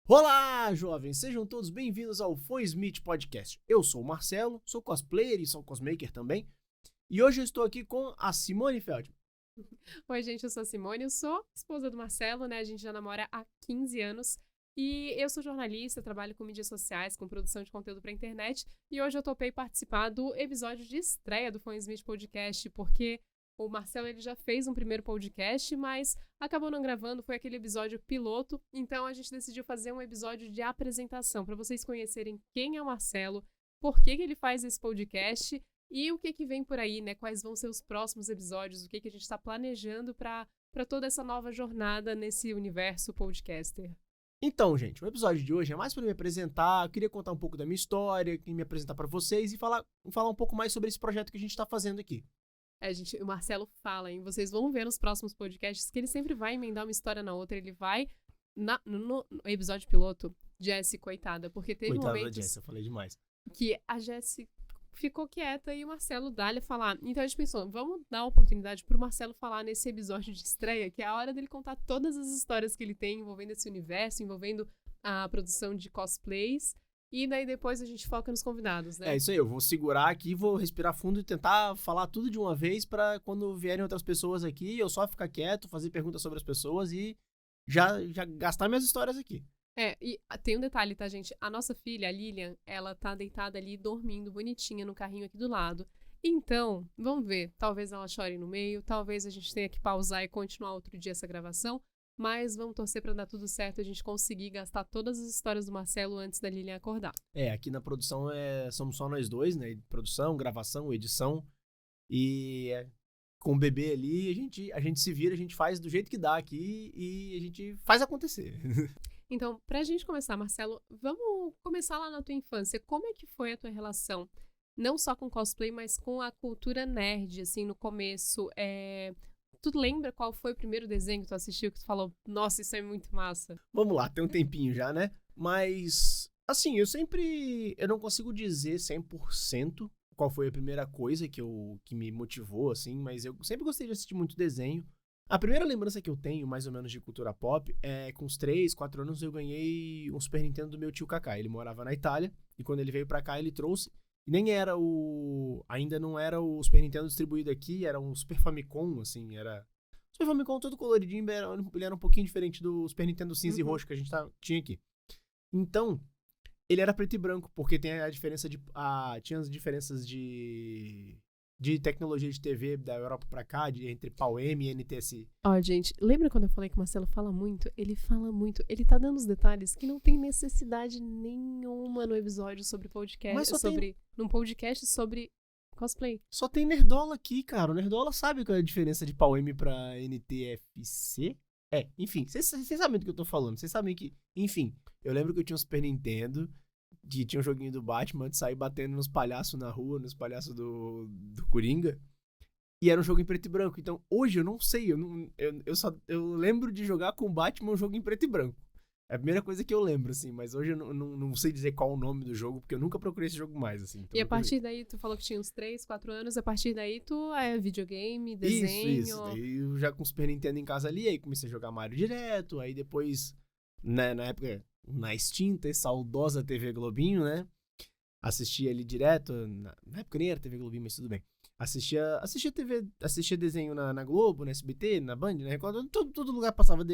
Olá, jovens! Sejam todos bem-vindos ao Smith Podcast. Eu sou o Marcelo, sou cosplayer e sou cosmaker também. E hoje eu estou aqui com a Simone Feldman. Oi, gente, eu sou a Simone, eu sou esposa do Marcelo, né? A gente já namora há 15 anos. E eu sou jornalista, trabalho com mídias sociais, com produção de conteúdo pra internet. E hoje eu topei participar do episódio de estreia do Smith Podcast, porque o Marcelo ele já fez um primeiro podcast, mas acabou não gravando, foi aquele episódio piloto. Então a gente decidiu fazer um episódio de apresentação, para vocês conhecerem quem é o Marcelo, por que ele faz esse podcast e o que vem por aí, né? Quais vão ser os próximos episódios, o que a gente está planejando para toda essa nova jornada nesse universo podcaster. Então, gente, o episódio de hoje é mais para me apresentar, eu queria contar um pouco da minha história, me apresentar para vocês e falar um pouco mais sobre esse projeto que a gente está fazendo aqui. O Marcelo fala, hein? Vocês vão ver nos próximos podcasts que ele sempre vai emendar uma história na outra. Ele vai, no episódio piloto, Jessie, coitada, porque teve Coitada momentos da Jessie, eu falei demais. Que a Jessie ficou quieta e o Marcelo dá-lhe a falar. Então a gente pensou, vamos dar a oportunidade pro Marcelo falar nesse episódio de estreia, que é a hora dele contar todas as histórias que ele tem envolvendo esse universo, envolvendo a produção de cosplays. E daí depois a gente foca nos convidados, né? É isso aí, eu vou segurar aqui, vou respirar fundo e tentar falar tudo de uma vez pra quando vierem outras pessoas aqui, eu só ficar quieto, fazer perguntas sobre as pessoas e já gastar minhas histórias aqui. E tem um detalhe, tá, gente? A nossa filha, a Lilian, ela tá deitada ali, dormindo, bonitinha, no carrinho aqui do lado. Então, vamos ver, talvez ela chore no meio, talvez a gente tenha que pausar e continuar outro dia essa gravação, mas vamos torcer pra dar tudo certo e a gente conseguir gastar todas as histórias do Marcelo antes da Lilian acordar. Aqui na produção somos só nós dois, né? Produção, gravação, edição. E com o bebê ali, a gente se vira, a gente faz do jeito que dá aqui e a gente faz acontecer. Então, pra gente começar, Marcelo, vamos começar lá na tua infância. Como é que foi a tua relação, não só com cosplay, mas com a cultura nerd, assim, no começo? Tu lembra qual foi o primeiro desenho que tu assistiu que tu falou, nossa, isso é muito massa? Vamos lá, tem um tempinho já, né? Mas, assim, eu não consigo dizer 100% qual foi a primeira coisa que me motivou, assim, mas eu sempre gostei de assistir muito desenho. A primeira lembrança que eu tenho, mais ou menos, de cultura pop, é com uns 3, 4 anos eu ganhei um Super Nintendo do meu tio Kaká. Ele morava na Itália, e quando ele veio pra cá, ele trouxe. E nem era ainda não era o Super Nintendo distribuído aqui, era um Super Famicom, assim, era... O Super Famicom todo coloridinho, ele era um pouquinho diferente do Super Nintendo cinza e roxo que a gente tinha aqui. Então, ele era preto e branco, porque tem a diferença tinha as diferenças de tecnologia de TV da Europa pra cá, entre PAL-M e NTSC. Ó, gente, lembra quando eu falei que o Marcelo fala muito? Ele fala muito. Ele tá dando os detalhes que não tem necessidade nenhuma no episódio sobre podcast. Mas num podcast sobre cosplay. Só tem Nerdola aqui, cara. O Nerdola sabe qual é a diferença de PAL-M pra NTFC? Enfim, vocês sabem do que eu tô falando. Vocês sabem que... Enfim, eu lembro que eu tinha um Super Nintendo... tinha um joguinho do Batman, de sair batendo nos palhaços na rua, nos palhaços do Coringa. E era um jogo em preto e branco. Então, hoje eu não sei. Eu lembro de jogar com o Batman um jogo em preto e branco. É a primeira coisa que eu lembro, assim. Mas hoje eu não sei dizer qual o nome do jogo, porque eu nunca procurei esse jogo mais, assim. Então e a partir daí, tu falou que tinha uns 3, 4 anos. A partir daí, tu é videogame, desenho... Isso. Daí eu já com o Super Nintendo em casa ali, aí comecei a jogar Mario direto. Aí depois, né, na época... na extinta e saudosa TV Globinho, né? Assistia ali direto. Na época nem era TV Globinho, mas tudo bem. Assistia desenho na Globo, na SBT, na Band, na Record. Todo lugar passava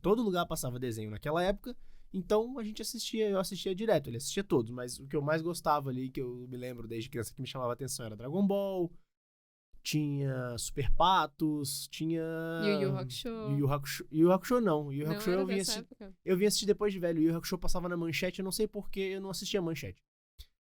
todo lugar passava desenho naquela época. Então eu assistia direto. Ele assistia todos, mas o que eu mais gostava ali, que eu me lembro desde criança que me chamava a atenção, era Dragon Ball. Tinha Super Patos, tinha... Yu Yu Hakusho. Yu Yu Hakusho não. Yu Yu Não Hakusho era dessa época? Eu vim assistir depois de velho. Yu Yu Hakusho passava na Manchete, eu não sei porquê, eu não assistia a Manchete.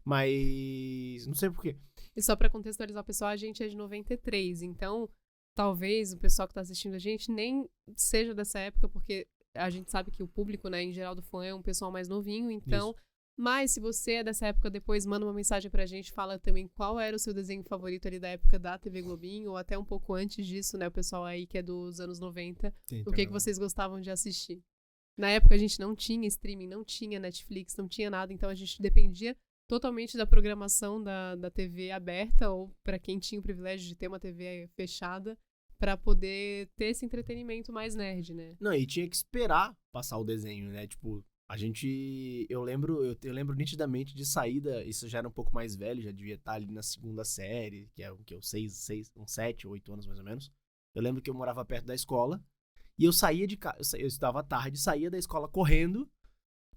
Mas... não sei porquê. E só pra contextualizar o pessoal, a gente é de 93, então talvez o pessoal que tá assistindo a gente nem seja dessa época, porque a gente sabe que o público, né, em geral do fã é um pessoal mais novinho, então... Isso. Mas se você é dessa época, depois manda uma mensagem pra gente, fala também qual era o seu desenho favorito ali da época da TV Globinho, ou até um pouco antes disso, né, o pessoal aí que é dos anos 90, sim, o que vocês gostavam de assistir. Na época a gente não tinha streaming, não tinha Netflix, não tinha nada, então a gente dependia totalmente da programação da TV aberta, ou pra quem tinha o privilégio de ter uma TV fechada, pra poder ter esse entretenimento mais nerd, né? Não, e tinha que esperar passar o desenho, né? Tipo, eu lembro nitidamente de saída, isso já era um pouco mais velho, já devia estar ali na segunda série, que é o que? Uns 7, 8 anos mais ou menos. Eu lembro que eu morava perto da escola, e eu saía de casa, eu estudava à tarde, saía da escola correndo,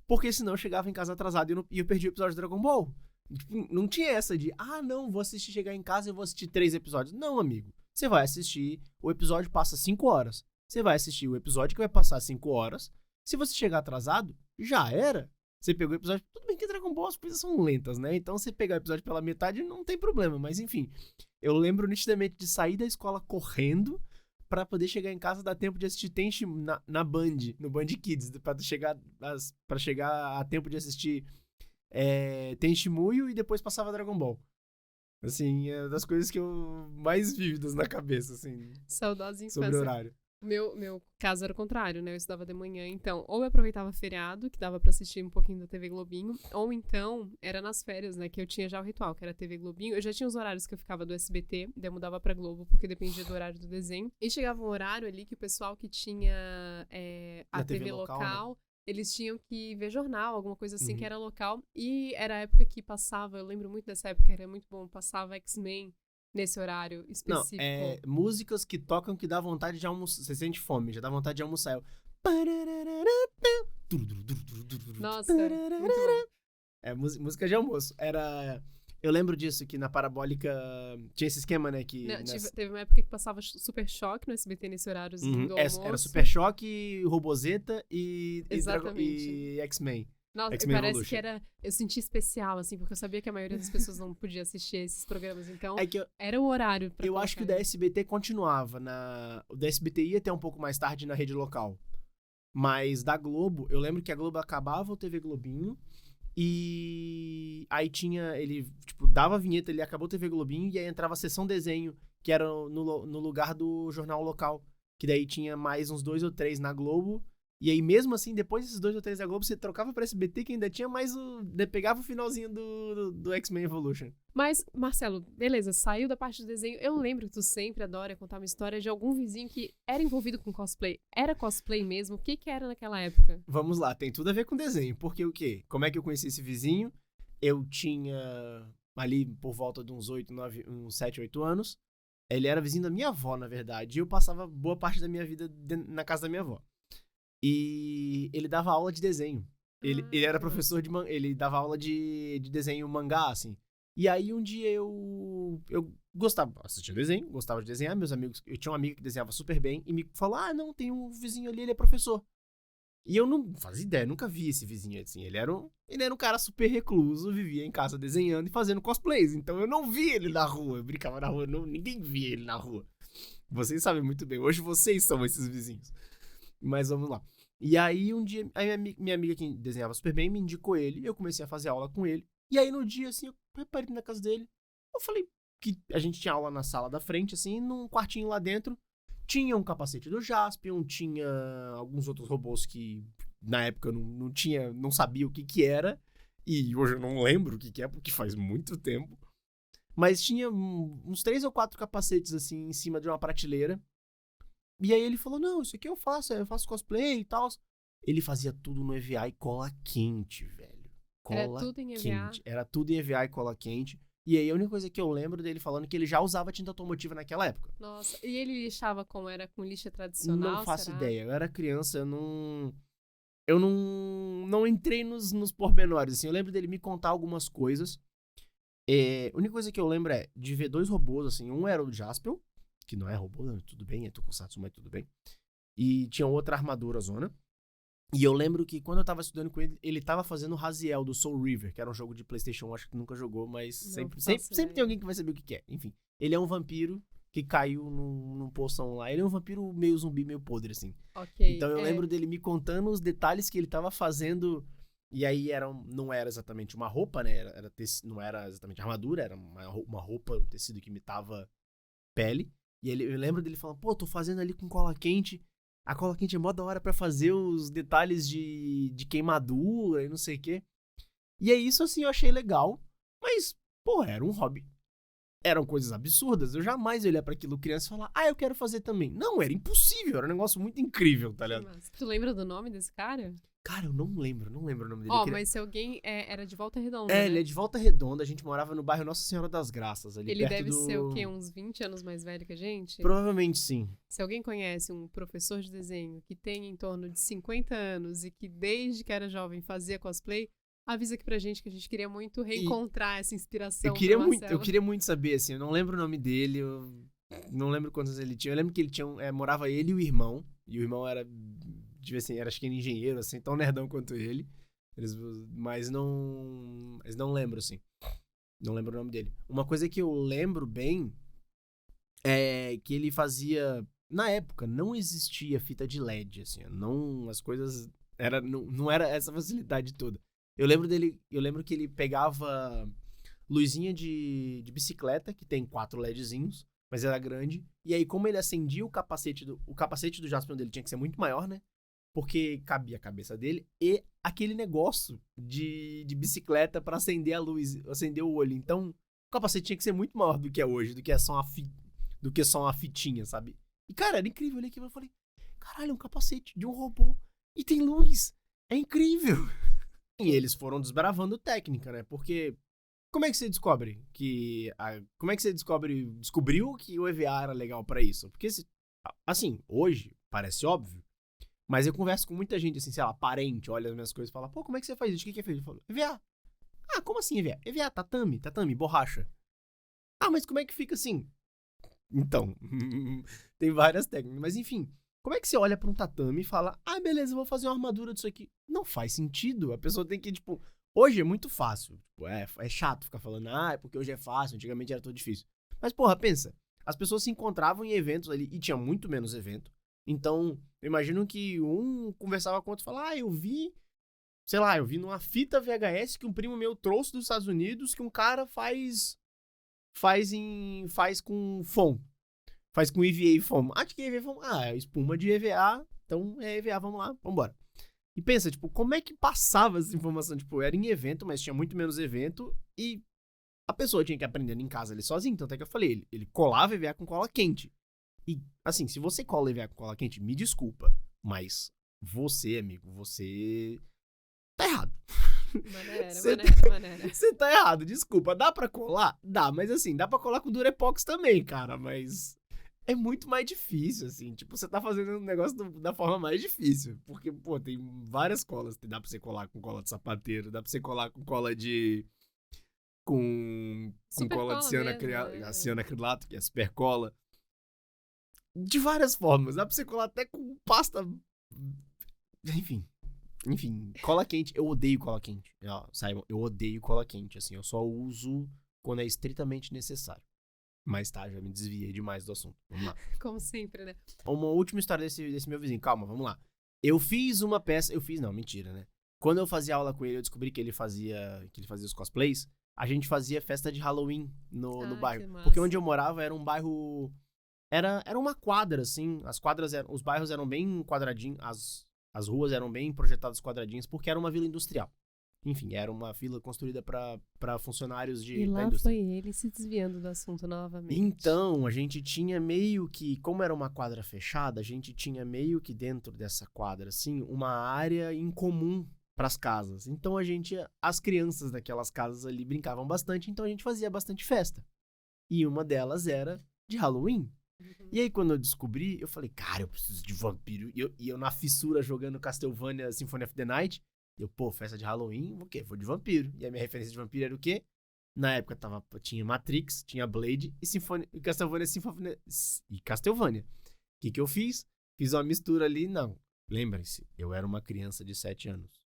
porque senão eu chegava em casa atrasado e eu perdi o episódio de Dragon Ball. Tipo, não tinha essa de, não, vou assistir, chegar em casa e vou assistir 3 episódios. Não, amigo. Você vai assistir, o episódio passa 5 horas. Você vai assistir o episódio que vai passar 5 horas. Se você chegar atrasado, já era. Você pegou o episódio. Tudo bem que Dragon Ball as coisas são lentas, né? Então você pegar o episódio pela metade não tem problema. Mas enfim, eu lembro nitidamente de sair da escola correndo pra poder chegar em casa, dar tempo de assistir Tenchi na Band, no Band Kids, pra chegar a tempo de assistir Tenchi Muyo e depois passava Dragon Ball. Assim, é das coisas que eu mais vívidas na cabeça, assim, Saudosa infância. sobre o horário. Meu caso era o contrário, né? Eu estudava de manhã, então, ou eu aproveitava feriado, que dava pra assistir um pouquinho da TV Globinho, ou então, era nas férias, né? Que eu tinha já o ritual, que era TV Globinho. Eu já tinha os horários que eu ficava do SBT, daí eu mudava pra Globo, porque dependia do horário do desenho. E chegava um horário ali que o pessoal que tinha a TV local, né? Eles tinham que ver jornal, alguma coisa assim, que era local. E era a época que passava, eu lembro muito dessa época, era muito bom, passava X-Men nesse horário específico. Não, músicas que tocam que dá vontade de almoçar. Você sente fome, já dá vontade de almoçar. Nossa, muito bom. Música de almoço. Eu lembro disso, que na Parabólica tinha esse esquema, né? Teve uma época que passava Super Choque no SBT nesse horário do almoço. Era Super Choque, Robozeta e X-Men. Nossa, X-Men parece Evolution. que era... Eu senti especial, assim, porque eu sabia que a maioria das pessoas não podia assistir esses programas. Então, era o horário pra eu acho que o da SBT continuava. O da SBT ia até um pouco mais tarde na rede local. Mas da Globo, eu lembro que a Globo acabava o TV Globinho. E aí ele, tipo, dava a vinheta, ele acabou o TV Globinho e aí entrava a sessão desenho, que era no lugar do jornal local. Que daí tinha mais uns 2 ou 3 na Globo. E aí, mesmo assim, depois desses 2 ou 3 da Globo, você trocava pra SBT, que ainda tinha mais pegava o finalzinho do X-Men Evolution. Mas, Marcelo, beleza, saiu da parte do desenho. Eu lembro que tu sempre adora contar uma história de algum vizinho que era envolvido com cosplay. Era cosplay mesmo? O que era naquela época? Vamos lá, tem tudo a ver com desenho. Porque o quê? Como é que eu conheci esse vizinho? Eu tinha ali por volta de uns 7, 8 anos. Ele era vizinho da minha avó, na verdade. E eu passava boa parte da minha vida na casa da minha avó. E ele dava aula de desenho. Ele era professor ele dava aula de desenho mangá, assim. E aí um dia eu gostava, assistia desenho, gostava de desenhar, meus amigos, eu tinha um amigo que desenhava super bem e me falou, não, tem um vizinho ali, ele é professor. E eu não fazia ideia, nunca vi esse vizinho assim, ele era um cara super recluso, vivia em casa desenhando e fazendo cosplays, então eu não vi ele na rua, eu brincava na rua, ninguém via ele na rua. Vocês sabem muito bem, hoje vocês são esses vizinhos. Mas vamos lá. E aí um dia, minha amiga que desenhava super bem me indicou ele, eu comecei a fazer aula com ele. E aí no dia, assim, eu preparei na casa dele, eu falei que a gente tinha aula na sala da frente, assim, num quartinho lá dentro, tinha um capacete do Jaspion, tinha alguns outros robôs que na época eu não sabia o que era, e hoje eu não lembro o que é, porque faz muito tempo. Mas tinha uns 3 ou 4 capacetes, assim, em cima de uma prateleira. E aí ele falou, não, isso aqui eu faço cosplay e tal. Ele fazia tudo no EVA e cola quente, velho. Era tudo em EVA? Era tudo em EVA e cola quente. E aí a única coisa que eu lembro dele falando é que ele já usava tinta automotiva naquela época. Nossa, e ele lixava como? Era com lixa tradicional, Não faço será? ideia, eu era criança, eu não entrei nos pormenores, assim. Eu lembro dele me contar algumas coisas. A única coisa que eu lembro é de ver 2 robôs, assim. Um era o Jaspion, que não é robô, tudo bem, é Tokusatsu, mas tudo bem. E tinha outra armadura zona. E eu lembro que quando eu tava estudando com ele, ele tava fazendo Raziel do Soul River, que era um jogo de PlayStation, acho que tu nunca jogou, mas sempre tem alguém que vai saber o que é. Enfim, ele é um vampiro que caiu num poção lá. Ele é um vampiro meio zumbi, meio podre, assim. Ok. Então eu lembro dele me contando os detalhes que ele tava fazendo. E aí não era exatamente uma roupa, né? Não era exatamente armadura, era uma roupa, um tecido que imitava pele. E eu lembro dele falando, pô, tô fazendo ali com cola quente. A cola quente é mó da hora pra fazer os detalhes de queimadura e não sei o quê. E é isso, assim, eu achei legal. Mas, pô, era um hobby. eram coisas absurdas. Eu jamais ia olhar pra aquilo criança e falar, eu quero fazer também. Não, era impossível, era um negócio muito incrível, tá ligado? Tu lembra do nome desse cara? Cara, eu não lembro o nome dele. Mas se alguém era de Volta Redonda, ele é de Volta Redonda, a gente morava no bairro Nossa Senhora das Graças, ali Ele perto deve ser o quê? Uns 20 anos mais velho que a gente? Provavelmente sim. Se alguém conhece um professor de desenho que tem em torno de 50 anos e que desde que era jovem fazia cosplay, avisa aqui pra gente que a gente queria muito reencontrar essa inspiração. Eu queria muito saber, assim, eu não lembro o nome dele, eu não lembro quantos anos ele tinha. Eu lembro que ele tinha, morava ele e o irmão era, devia ser, acho que era engenheiro, assim, tão nerdão quanto ele. Mas não lembro, assim. Não lembro o nome dele. Uma coisa que eu lembro bem é que ele fazia... Na época, não existia fita de LED, assim. Não, as coisas... Não era essa facilidade toda. Eu lembro que ele pegava luzinha de bicicleta, que tem 4 LEDzinhos, mas era grande. E aí, como ele acendia o capacete do Jaspion dele tinha que ser muito maior, né? Porque cabia a cabeça dele e aquele negócio de bicicleta pra acender a luz, acender o olho. Então, o capacete tinha que ser muito maior do que é hoje, do que só uma fitinha, sabe? E, cara, era incrível. Eu olhei aqui e falei, caralho, é um capacete de um robô e tem luz. É incrível. E eles foram desbravando técnica, né? Porque como é que você descobre descobriu que o EVA era legal pra isso? Porque, assim, hoje parece óbvio, mas eu converso com muita gente, assim, sei lá, parente, olha as minhas coisas e fala, pô, como é que você faz isso? O que é feito? Eu falo, EVA. Ah, como assim EVA? EVA, tatame, borracha. Ah, mas como é que fica assim? Então, tem várias técnicas, mas enfim, como é que você olha pra um tatame e fala, beleza, eu vou fazer uma armadura disso aqui? Não faz sentido, a pessoa tem que, tipo, hoje é muito fácil, tipo, é chato ficar falando, é porque hoje é fácil, antigamente era tudo difícil. Mas, porra, pensa, as pessoas se encontravam em eventos ali, e tinha muito menos evento, então, eu imagino que um conversava com o outro e falava, eu vi numa fita VHS que um primo meu trouxe dos Estados Unidos que um cara faz com foam. Faz com EVA foam. Acho que EVA foam, é espuma de EVA, então é EVA, vamos lá, vambora. E pensa, tipo, como é que passava essa informação? Tipo, era em evento, mas tinha muito menos evento e a pessoa tinha que aprender em casa ali sozinho, tanto é que eu falei, ele colava EVA com cola quente. E, assim, se você cola EVA com cola quente, me desculpa, mas você, amigo, você tá errado. Maneira. Você tá errado, desculpa. Dá pra colar? Dá, mas assim, dá pra colar com Durepox também, cara, mas é muito mais difícil, assim. Tipo, você tá fazendo um negócio da forma mais difícil, porque, pô, tem várias colas. Dá pra você colar com cola de sapateiro, dá pra você colar com cola de... com cola de cianacrilato, que é super cola. De várias formas. Dá pra você colar até com pasta... Enfim, cola quente. Eu odeio cola quente. Saibam, eu odeio cola quente. Assim, eu só uso quando é estritamente necessário. Mas tá, já me desviei demais do assunto. Vamos lá. Como sempre, né? Uma última história desse meu vizinho. Calma, vamos lá. Eu fiz uma peça... Não, mentira, né? Quando eu fazia aula com ele, eu descobri que ele fazia os cosplays. A gente fazia festa de Halloween no bairro. Porque onde eu morava era um bairro... Era uma quadra, assim. Os bairros eram bem quadradinhos. As ruas eram bem projetadas quadradinhas, porque era uma vila industrial. Enfim, era uma vila construída para funcionários da indústria. E lá foi ele se desviando do assunto novamente. Então, a gente tinha meio que, como era uma quadra fechada, a gente tinha meio que dentro dessa quadra, assim, uma área em comum para as casas. Então, as crianças daquelas casas ali brincavam bastante, então a gente fazia bastante festa. E uma delas era de Halloween. E aí, quando eu descobri, eu falei, cara, eu preciso de vampiro. E eu na fissura jogando Castlevania Symphony of the Night. Festa de Halloween, o quê? Vou de vampiro. E a minha referência de vampiro era o quê? Na época tinha Matrix, tinha Blade e Castlevania Symphony e Castlevania. O que eu fiz? Fiz uma mistura ali, não. Lembrem-se, eu era uma criança de 7 anos.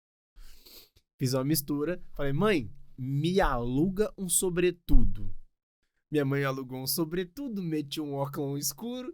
Fiz uma mistura, falei, mãe, me aluga um sobretudo. Minha mãe alugou um sobretudo, meti um óculos escuro.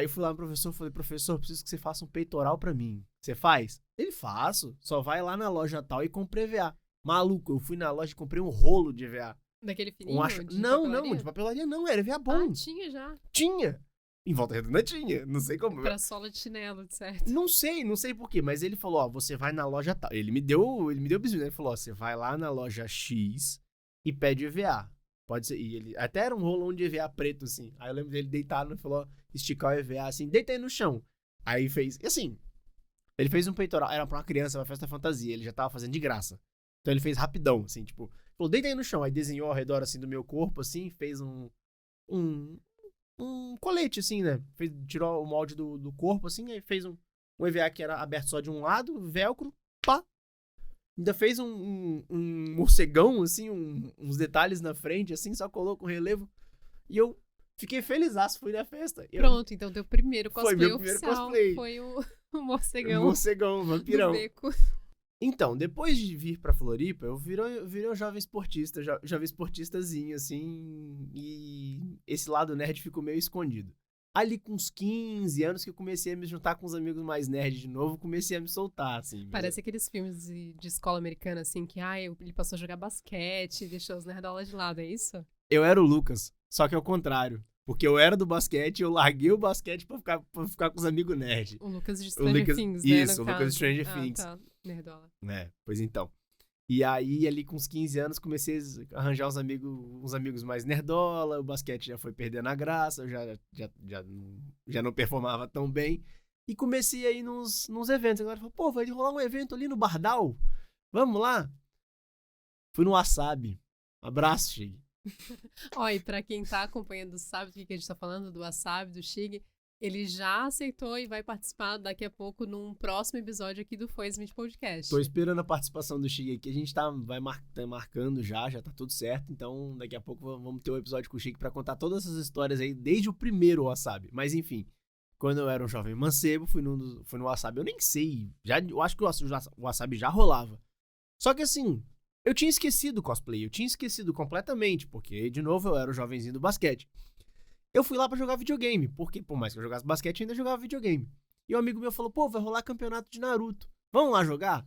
Eu fui lá no professor, falei, professor, preciso que você faça um peitoral pra mim. Você faz? Ele, faço. Só vai lá na loja tal e compra EVA. Maluco, eu fui na loja e comprei um rolo de EVA. Daquele fininho? Não, de papelaria não, era EVA bom. Tinha já? Tinha. Em Volta Redonda tinha, não sei como. Pra sola de chinelo, de certo. Não sei por quê, mas ele falou, você vai na loja tal. Ele me deu o bisu, né? Ele falou, você vai lá na loja X e pede EVA. Pode ser. E ele até era um rolão de EVA preto, assim. Aí eu lembro dele deitado e falou, esticar o EVA, assim, deita aí no chão. Aí fez, e assim, ele fez um peitoral, era pra uma criança, uma festa fantasia, ele já tava fazendo de graça. Então ele fez rapidão, assim, tipo, falou, deita aí no chão. Aí desenhou ao redor, assim, do meu corpo, assim, fez um colete, assim, né? Tirou o molde do corpo, assim, aí fez um EVA que era aberto só de um lado, velcro, pá. Ainda fez um morcegão, assim, uns detalhes na frente, assim, só colocou com relevo. E eu fiquei felizaço, fui na festa. Pronto, então teu primeiro cosplay foi meu primeiro oficial cosplay. foi o morcegão. Um morcegão, vampirão. Do beco. Então, depois de vir pra Floripa, eu virei um jovem esportista, jovem esportistazinho, assim, e esse lado nerd ficou meio escondido. Ali com uns 15 anos que eu comecei a me juntar com os amigos mais nerds de novo, comecei a me soltar, assim. Parece aqueles filmes de escola americana, assim, que ele passou a jogar basquete, deixou os nerdolas de lado, é isso? Eu era o Lucas, só que ao contrário. Porque eu era do basquete, eu larguei o basquete pra ficar com os amigos nerds. O Lucas de Stranger Things, né? Isso, o Lucas de Stranger Things. Tá, nerdola. Pois então. E aí, ali com uns 15 anos, comecei a arranjar uns amigos mais nerdola, o basquete já foi perdendo a graça, eu já não performava tão bem. E comecei a ir nos eventos. Agora, pô, vai rolar um evento ali no Bardal? Vamos lá? Fui no Wasabi. Abraço, Shig. Ó, e pra quem tá acompanhando sabe do que a gente tá falando, do Wasabi, do Shig, ele já aceitou e vai participar daqui a pouco num próximo episódio aqui do Foi Smith Podcast. Tô esperando a participação do Shig aqui. A gente tá marcando já tá tudo certo. Então, daqui a pouco vamos ter um episódio com o Shig pra contar todas essas histórias aí, desde o primeiro Wasabi. Mas enfim, quando eu era um jovem mancebo, fui no Wasabi. Eu nem sei, eu acho que o Wasabi já rolava. Só que assim, eu tinha esquecido o cosplay, eu tinha esquecido completamente, porque, de novo, eu era o jovenzinho do basquete. Eu fui lá pra jogar videogame, porque por mais que eu jogasse basquete, eu ainda jogava videogame. E um amigo meu falou, pô, vai rolar campeonato de Naruto. Vamos lá jogar?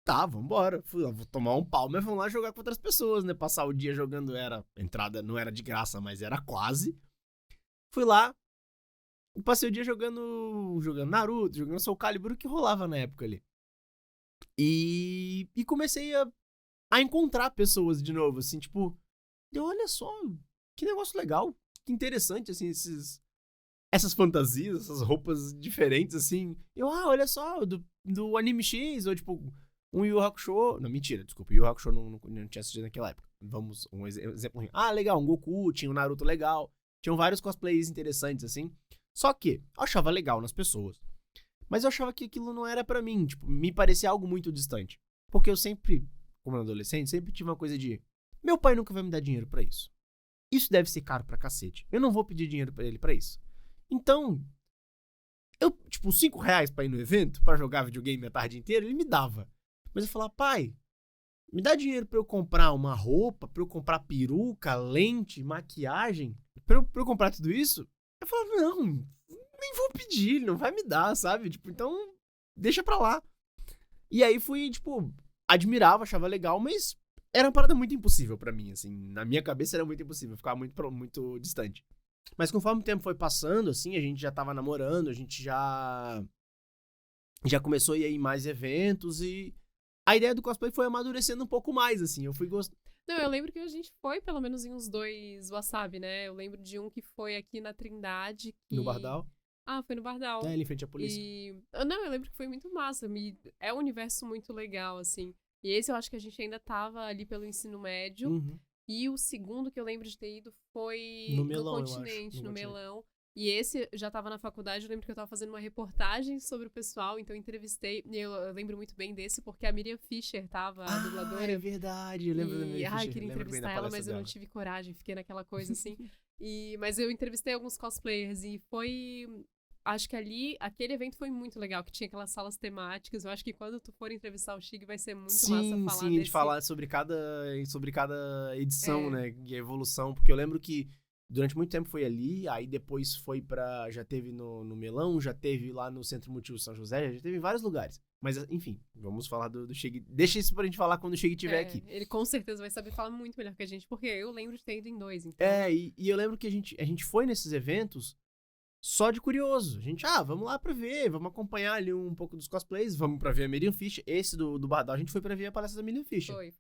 Tá, vambora. Fui lá, vou tomar um pau, mas vamos lá jogar com outras pessoas, né? Passar o dia jogando entrada não era de graça, mas era quase. Fui lá, passei o dia jogando Naruto, jogando Soul Calibur, que rolava na época ali. E comecei a encontrar pessoas de novo, assim, tipo, olha só, que negócio legal. Que interessante, assim, essas fantasias, essas roupas diferentes, assim. Olha só, do anime X, ou tipo, um Yu Yu Hakusho. Não, mentira, desculpa, Yu Yu Hakusho não tinha assistido naquela época. Vamos, um exemplo. Legal, um Goku, tinha um Naruto legal. Tinham vários cosplays interessantes, assim. Só que eu achava legal nas pessoas. Mas eu achava que aquilo não era pra mim, tipo, me parecia algo muito distante. Porque eu sempre, como adolescente, sempre tive uma coisa de, meu pai nunca vai me dar dinheiro pra isso. Isso deve ser caro pra cacete. Eu não vou pedir dinheiro pra ele pra isso. Então, tipo, R$5 pra ir no evento, pra jogar videogame a tarde inteira, ele me dava. Mas eu falava, pai, me dá dinheiro pra eu comprar uma roupa, pra eu comprar peruca, lente, maquiagem, pra eu comprar tudo isso? Eu falava, não, nem vou pedir, ele não vai me dar, sabe? Tipo, então, deixa pra lá. E aí fui, tipo, admirava, achava legal, mas era uma parada muito impossível pra mim, assim. Na minha cabeça era muito impossível, ficava muito distante. Mas conforme o tempo foi passando, assim, a gente já tava namorando, a gente já começou a ir em mais eventos e a ideia do cosplay foi amadurecendo um pouco mais, assim. Eu fui gostando. Não, eu lembro que a gente foi pelo menos em uns 2 Wasabi, né? Eu lembro de um que foi aqui na Trindade. No Bardal? Foi no Bardal. Ali em frente à polícia. Não, eu lembro que foi muito massa. É um universo muito legal, assim. E esse eu acho que a gente ainda tava ali pelo ensino médio. Uhum. E o segundo que eu lembro de ter ido foi no Melão, Continente, no Melão. E esse já tava na faculdade, eu lembro que eu tava fazendo uma reportagem sobre o pessoal, então eu entrevistei, e eu lembro muito bem desse, porque a Miriam Fisher tava, a dubladora. É verdade, eu lembro da Miriam Fisher. Eu queria entrevistar ela, mas eu não tive coragem, fiquei naquela coisa assim. Mas eu entrevistei alguns cosplayers e foi... Acho que aquele evento foi muito legal, que tinha aquelas salas temáticas. Eu acho que quando tu for entrevistar o Shig vai ser muito massa falar Sim, a gente falar sobre cada edição, né, e a evolução, porque eu lembro que durante muito tempo foi ali, aí depois foi já teve no Melão, já teve lá no Centro Multiuso São José, já teve em vários lugares. Mas, enfim, vamos falar do Shig. Deixa isso pra gente falar quando o Shig estiver aqui. Ele com certeza vai saber falar muito melhor que a gente, porque eu lembro de ter ido em 2, então... E eu lembro que a gente foi nesses eventos só de curioso. A gente, vamos lá pra ver, vamos acompanhar ali um pouco dos cosplays, vamos pra ver a Miriam Fisher. Esse do Bardal, a gente foi pra ver a palestra da Miriam Fisher. Foi.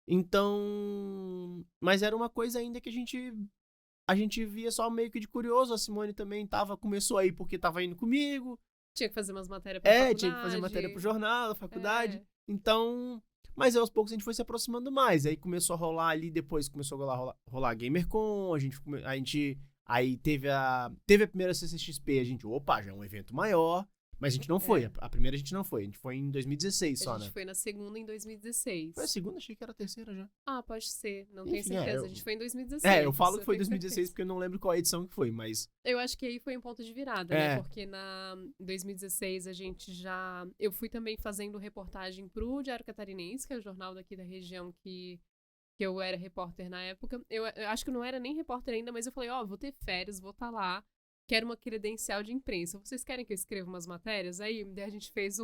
Então, mas era uma coisa ainda que a gente via só meio que de curioso. A Simone também começou aí porque tava indo comigo. Tinha que fazer umas matérias pra faculdade. Tinha que fazer matéria pro jornal, da faculdade. É. Então, mas aos poucos a gente foi se aproximando mais. Aí começou a rolar ali, depois começou a rolar GamerCon, aí teve a primeira CCXP, opa, já é um evento maior. Mas a gente não foi, a primeira a gente não foi. A gente foi em 2016 só, né? A gente foi na segunda em 2016. Foi a segunda? Achei que era a terceira já. Ah, pode ser. Não tenho Enfim, certeza. A gente foi em 2016. Eu falo que foi 2016 porque eu não lembro qual edição que foi, mas... Eu acho que aí foi um ponto de virada, né? Porque em 2016 a gente já... Eu fui também fazendo reportagem pro Diário Catarinense, que é o jornal daqui da região que eu era repórter na época. Eu acho que eu não era nem repórter ainda, mas eu falei, vou ter férias, vou estar lá. Quero uma credencial de imprensa. Vocês querem que eu escreva umas matérias? Aí a gente fez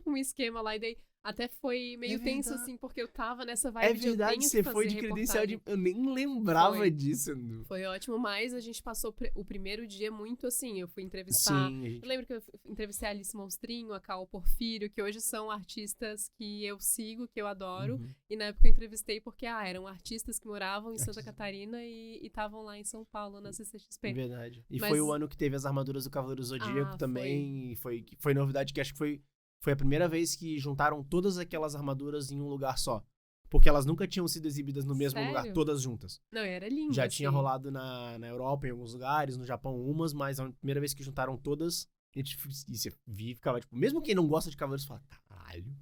um esquema lá e daí até foi meio tenso, assim, porque eu tava nessa vibe É verdade, você foi de credencial de... Eu nem lembrava disso. Foi ótimo, mas a gente passou o primeiro dia muito assim. Eu fui entrevistar... Sim, Eu lembro que eu entrevistei a Alice Monstrinho, a Cal Porfírio, que hoje são artistas que eu sigo, que eu adoro. Uhum. E na época eu entrevistei porque, eram artistas que moravam em Santa Catarina e estavam lá em São Paulo, na CCXP. Verdade. E foi o ano que teve as armaduras do Cavaleiro Zodíaco também. Foi novidade, que acho que foi a primeira vez que juntaram todas aquelas armaduras em um lugar só. Porque elas nunca tinham sido exibidas no mesmo lugar, todas juntas. Não, era lindo. Já tinha rolado na Europa, em alguns lugares, no Japão umas, mas a primeira vez que juntaram todas, e você via e ficava, tipo, mesmo quem não gosta de Cavaleiros fala, caralho.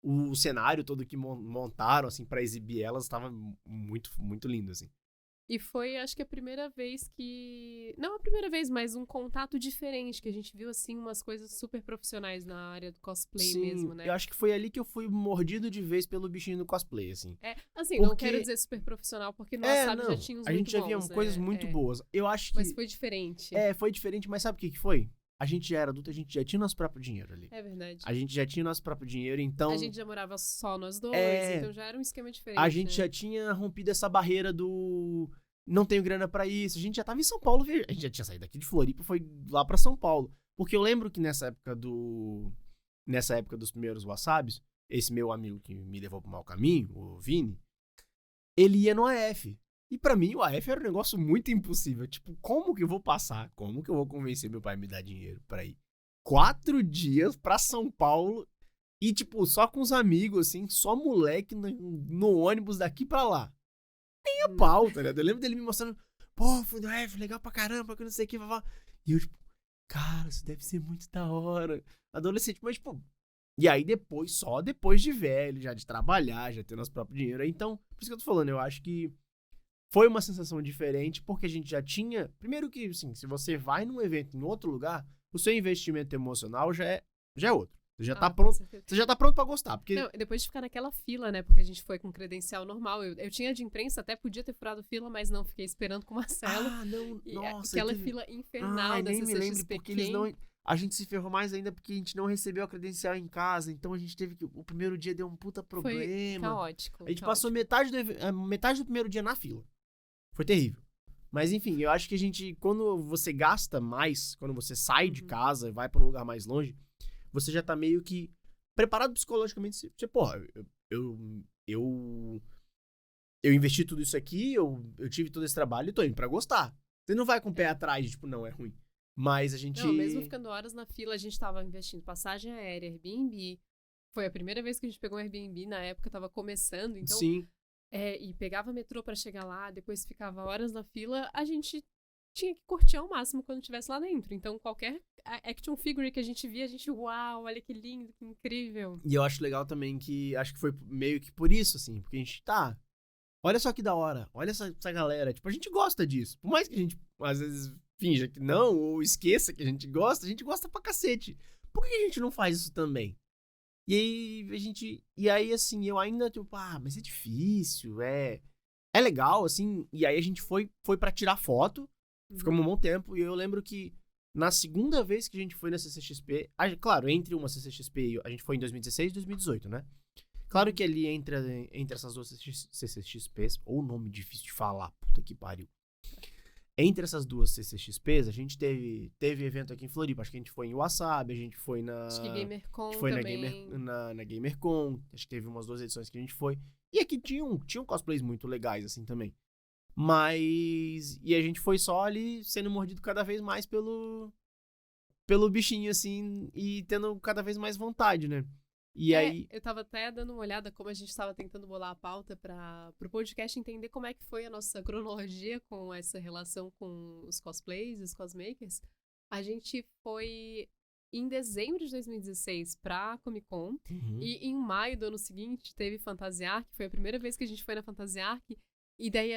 O cenário todo que montaram, assim, pra exibir elas, tava muito, muito lindo, assim. E foi, acho que a primeira vez que... Não a primeira vez, mas um contato diferente, que a gente viu, assim, umas coisas super profissionais na área do cosplay mesmo, né? Eu acho que foi ali que eu fui mordido de vez pelo bichinho do cosplay, assim. Assim, não quero dizer super profissional, porque nós, já tínhamos a gente já via coisas muito boas. Eu acho que... Mas foi diferente. Foi diferente, mas sabe o que foi? A gente já era adulto, a gente já tinha nosso próprio dinheiro ali. É verdade. A gente já tinha nosso próprio dinheiro, então... A gente já morava só nós dois, então já era um esquema diferente. A gente já tinha rompido essa barreira do... Não tenho grana pra isso. A gente já tava em São Paulo, a gente já tinha saído daqui de Floripa e foi lá pra São Paulo. Porque eu lembro que nessa época dos primeiros Wasabis, esse meu amigo que me levou pro mau caminho, o Vini, ele ia no AF. E pra mim, o AF era um negócio muito impossível. Tipo, como que eu vou passar? Como que eu vou convencer meu pai a me dar dinheiro pra ir? 4 dias pra São Paulo e, tipo, só com os amigos, assim, só moleque no ônibus daqui pra lá. Nem a pau, tá ligado? Eu lembro dele me mostrando, pô, fui no F, legal pra caramba, que não sei o que, e eu, tipo, cara, isso deve ser muito da hora. Adolescente, mas, tipo, e aí só depois de velho, já de trabalhar, já ter nosso próprio dinheiro. Então, por isso que eu tô falando, eu acho que foi uma sensação diferente, porque a gente já tinha, primeiro que, assim, se você vai num evento em outro lugar, o seu investimento emocional já é outro. Você já tá pronto. Você já tá pronto pra gostar. Porque... Não, depois de ficar naquela fila, né? Porque a gente foi com credencial normal. Eu tinha de imprensa, até podia ter furado fila, mas não, fiquei esperando com o Marcelo. Não, nossa. Aquela fila infernal da nem me lembro, CCXP. porque eles não... A gente se ferrou mais ainda porque a gente não recebeu a credencial em casa. Então a gente teve que... O primeiro dia deu um puta problema. Foi caótico. A gente passou metade do primeiro dia na fila. Foi terrível. Mas enfim, eu acho que a gente... Quando você gasta mais, quando você sai de casa e vai pra um lugar mais longe... Você já tá meio que preparado psicologicamente. Você, porra, eu investi tudo isso aqui, eu tive todo esse trabalho e tô indo pra gostar. Você não vai com o pé atrás, tipo, não, é ruim. Mas a gente... Não, mesmo ficando horas na fila, a gente tava investindo passagem aérea, Airbnb. Foi a primeira vez que a gente pegou um Airbnb, na época tava começando, então... Sim. E pegava metrô pra chegar lá, depois ficava horas na fila, a gente... tinha que curtir ao máximo quando estivesse lá dentro. Então, qualquer action figure que a gente via, a gente, uau, olha que lindo, que incrível. E eu acho legal também que, acho que foi meio que por isso, assim, porque a gente olha só que da hora, olha essa galera, tipo, a gente gosta disso. Por mais que a gente, às vezes, finja que não, ou esqueça que a gente gosta pra cacete. Por que a gente não faz isso também? E aí, assim, eu ainda, tipo, mas é difícil, é legal, assim, e aí a gente foi pra tirar foto. Ficamos um bom tempo, e eu lembro que na segunda vez que a gente foi na CCXP, claro, entre uma CCXP, a gente foi em 2016 e 2018, né? Claro que ali entre essas duas CCXPs, ou nome difícil de falar, puta que pariu. Entre essas duas CCXPs, a gente teve evento aqui em Floripa, acho que a gente foi em Wasabi, a gente foi na... Acho que GamerCon foi também. Na GamerCon, acho que teve umas 2 edições que a gente foi. E aqui tinham cosplays muito legais, assim, também. Mas... E a gente foi só ali sendo mordido cada vez mais pelo bichinho, assim, e tendo cada vez mais vontade, né? E aí... Eu tava até dando uma olhada como a gente tava tentando bolar a pauta pro podcast entender como é que foi a nossa cronologia com essa relação com os cosplays, os cosmakers. A gente foi em dezembro de 2016 pra Comic Con, e em maio do ano seguinte teve Fantasiark, foi a primeira vez que a gente foi na Fantasiark, e daí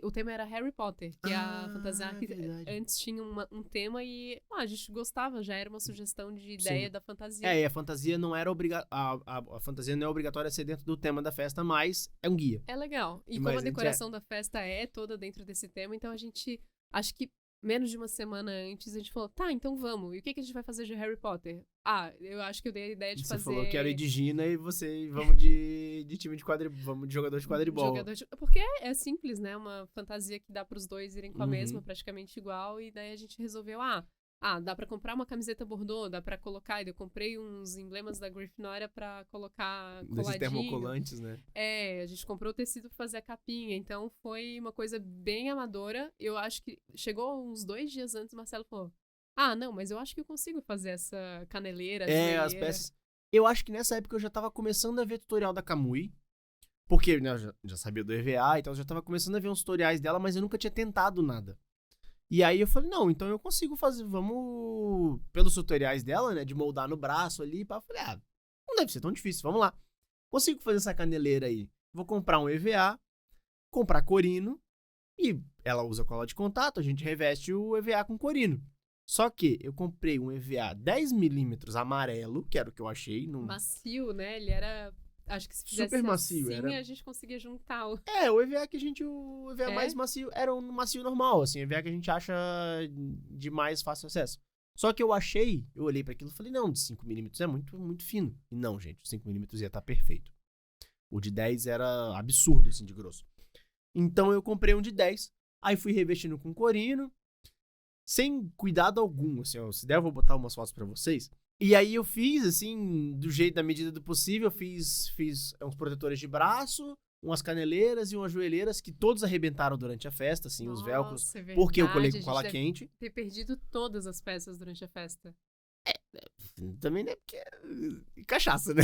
o tema era Harry Potter, que a Fantasiark antes tinha um tema e a gente gostava, já era uma sugestão de ideia da fantasia. E a fantasia não era a fantasia não é obrigatória a ser dentro do tema da festa, mas é um guia. É legal. E como a decoração da festa é toda dentro desse tema, então a gente, acho que menos de uma semana antes, a gente falou, tá, então vamos. E o que a gente vai fazer de Harry Potter? Eu acho que eu dei a ideia de fazer... Você falou que era de Gina e vamos de time de vamos de jogador de quadribol. Porque é simples, né? Uma fantasia que dá pros dois irem com a mesma, praticamente igual. E daí a gente resolveu, dá pra comprar uma camiseta Bordeaux, dá pra colocar. E eu comprei uns emblemas da Grifinória pra colocar coladinho. Desses termocolantes, né? A gente comprou o tecido pra fazer a capinha. Então foi uma coisa bem amadora. Eu acho que chegou uns 2 dias antes, o Marcelo falou, não, mas eu acho que eu consigo fazer essa caneleira. As peças. Eu acho que nessa época eu já tava começando a ver tutorial da Kamui. Porque, né, eu já sabia do EVA, então eu já tava começando a ver uns tutoriais dela, mas eu nunca tinha tentado nada. E aí eu falei, não, então eu consigo fazer, vamos, pelos tutoriais dela, né, de moldar no braço ali, eu falei, não deve ser tão difícil, vamos lá. Consigo fazer essa caneleira aí. Vou comprar um EVA, comprar corino, e ela usa cola de contato, a gente reveste o EVA com corino. Só que eu comprei um EVA 10mm amarelo, que era o que eu achei. Macio, né? Ele era... Acho que se fizesse super macio, assim, a gente conseguia juntar o... o EVA o EVA mais macio era um macio normal, assim, o EVA que a gente acha de mais fácil acesso. Só que eu olhei pra aquilo e falei, não, de 5mm é muito, muito fino. E não, gente, o 5mm ia estar perfeito. O de 10 era absurdo, assim, de grosso. Então eu comprei um de 10, aí fui revestindo com corino, sem cuidado algum, assim, ó, se der eu vou botar umas fotos pra vocês. E aí eu fiz, assim, da medida do possível, fiz uns protetores de braço, umas caneleiras e umas joelheiras que todos arrebentaram durante a festa, assim, os velcros, porque eu colei com cola quente. Ter perdido todas as peças durante a festa. Também não é porque cachaça, né?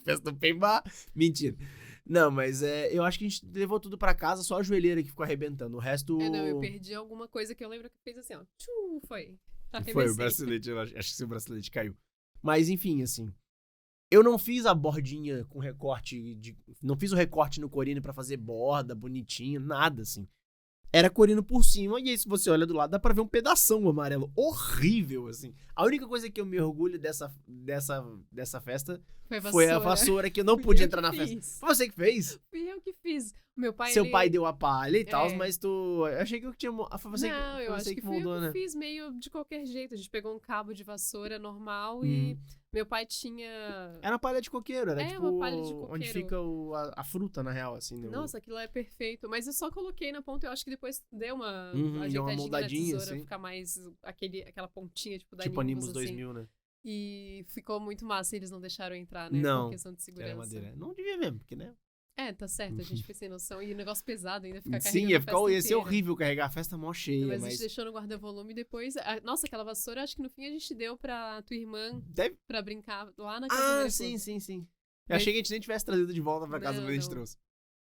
Festa do Pemba. Mentira. Não, mas eu acho que a gente levou tudo pra casa, só a joelheira que ficou arrebentando. O resto... eu perdi alguma coisa que eu lembro que fez assim, ó. Foi. Foi o bracelete, eu acho que o bracelete caiu. Mas, enfim, assim... Eu não fiz a bordinha com recorte não fiz o recorte no corino pra fazer borda, bonitinho, nada, assim. Era corino por cima, e aí se você olha do lado, dá pra ver um pedação amarelo. Horrível, assim. A única coisa que eu me orgulho dessa festa foi a vassoura que eu não pude entrar na festa. Foi você que fez? Fui eu que fiz. Meu pai, Seu pai deu a palha e tal, mas tu... Eu achei que eu tinha... Foi você não, eu acho que moldou, eu né? fiz meio de qualquer jeito. A gente pegou um cabo de vassoura normal e meu pai tinha... Era uma palha de coqueiro, era tipo... uma palha de coqueiro. Onde fica a fruta, na real, assim. Nossa, aquilo é perfeito. Mas eu só coloquei na ponta, eu acho que depois deu uma ajeitadinha uma moldadinha na tesoura, assim. Ficar mais aquela pontinha, tipo da Tipo Animus assim. 2000, né? E ficou muito massa, eles não deixaram eu entrar, né? Não, por questão de segurança. Madeira. Não devia mesmo, porque, né? Tá certo, a gente foi sem noção. E o negócio pesado ainda, ficar carregando. Sim, ia ser horrível carregar a festa mó cheia. Mas a gente deixou no guarda-volume e depois... Nossa, aquela vassoura, acho que no fim a gente deu pra tua irmã pra brincar lá na casa dela. Sim. Eu achei que a gente nem tivesse trazido de volta pra casa quando a gente trouxe.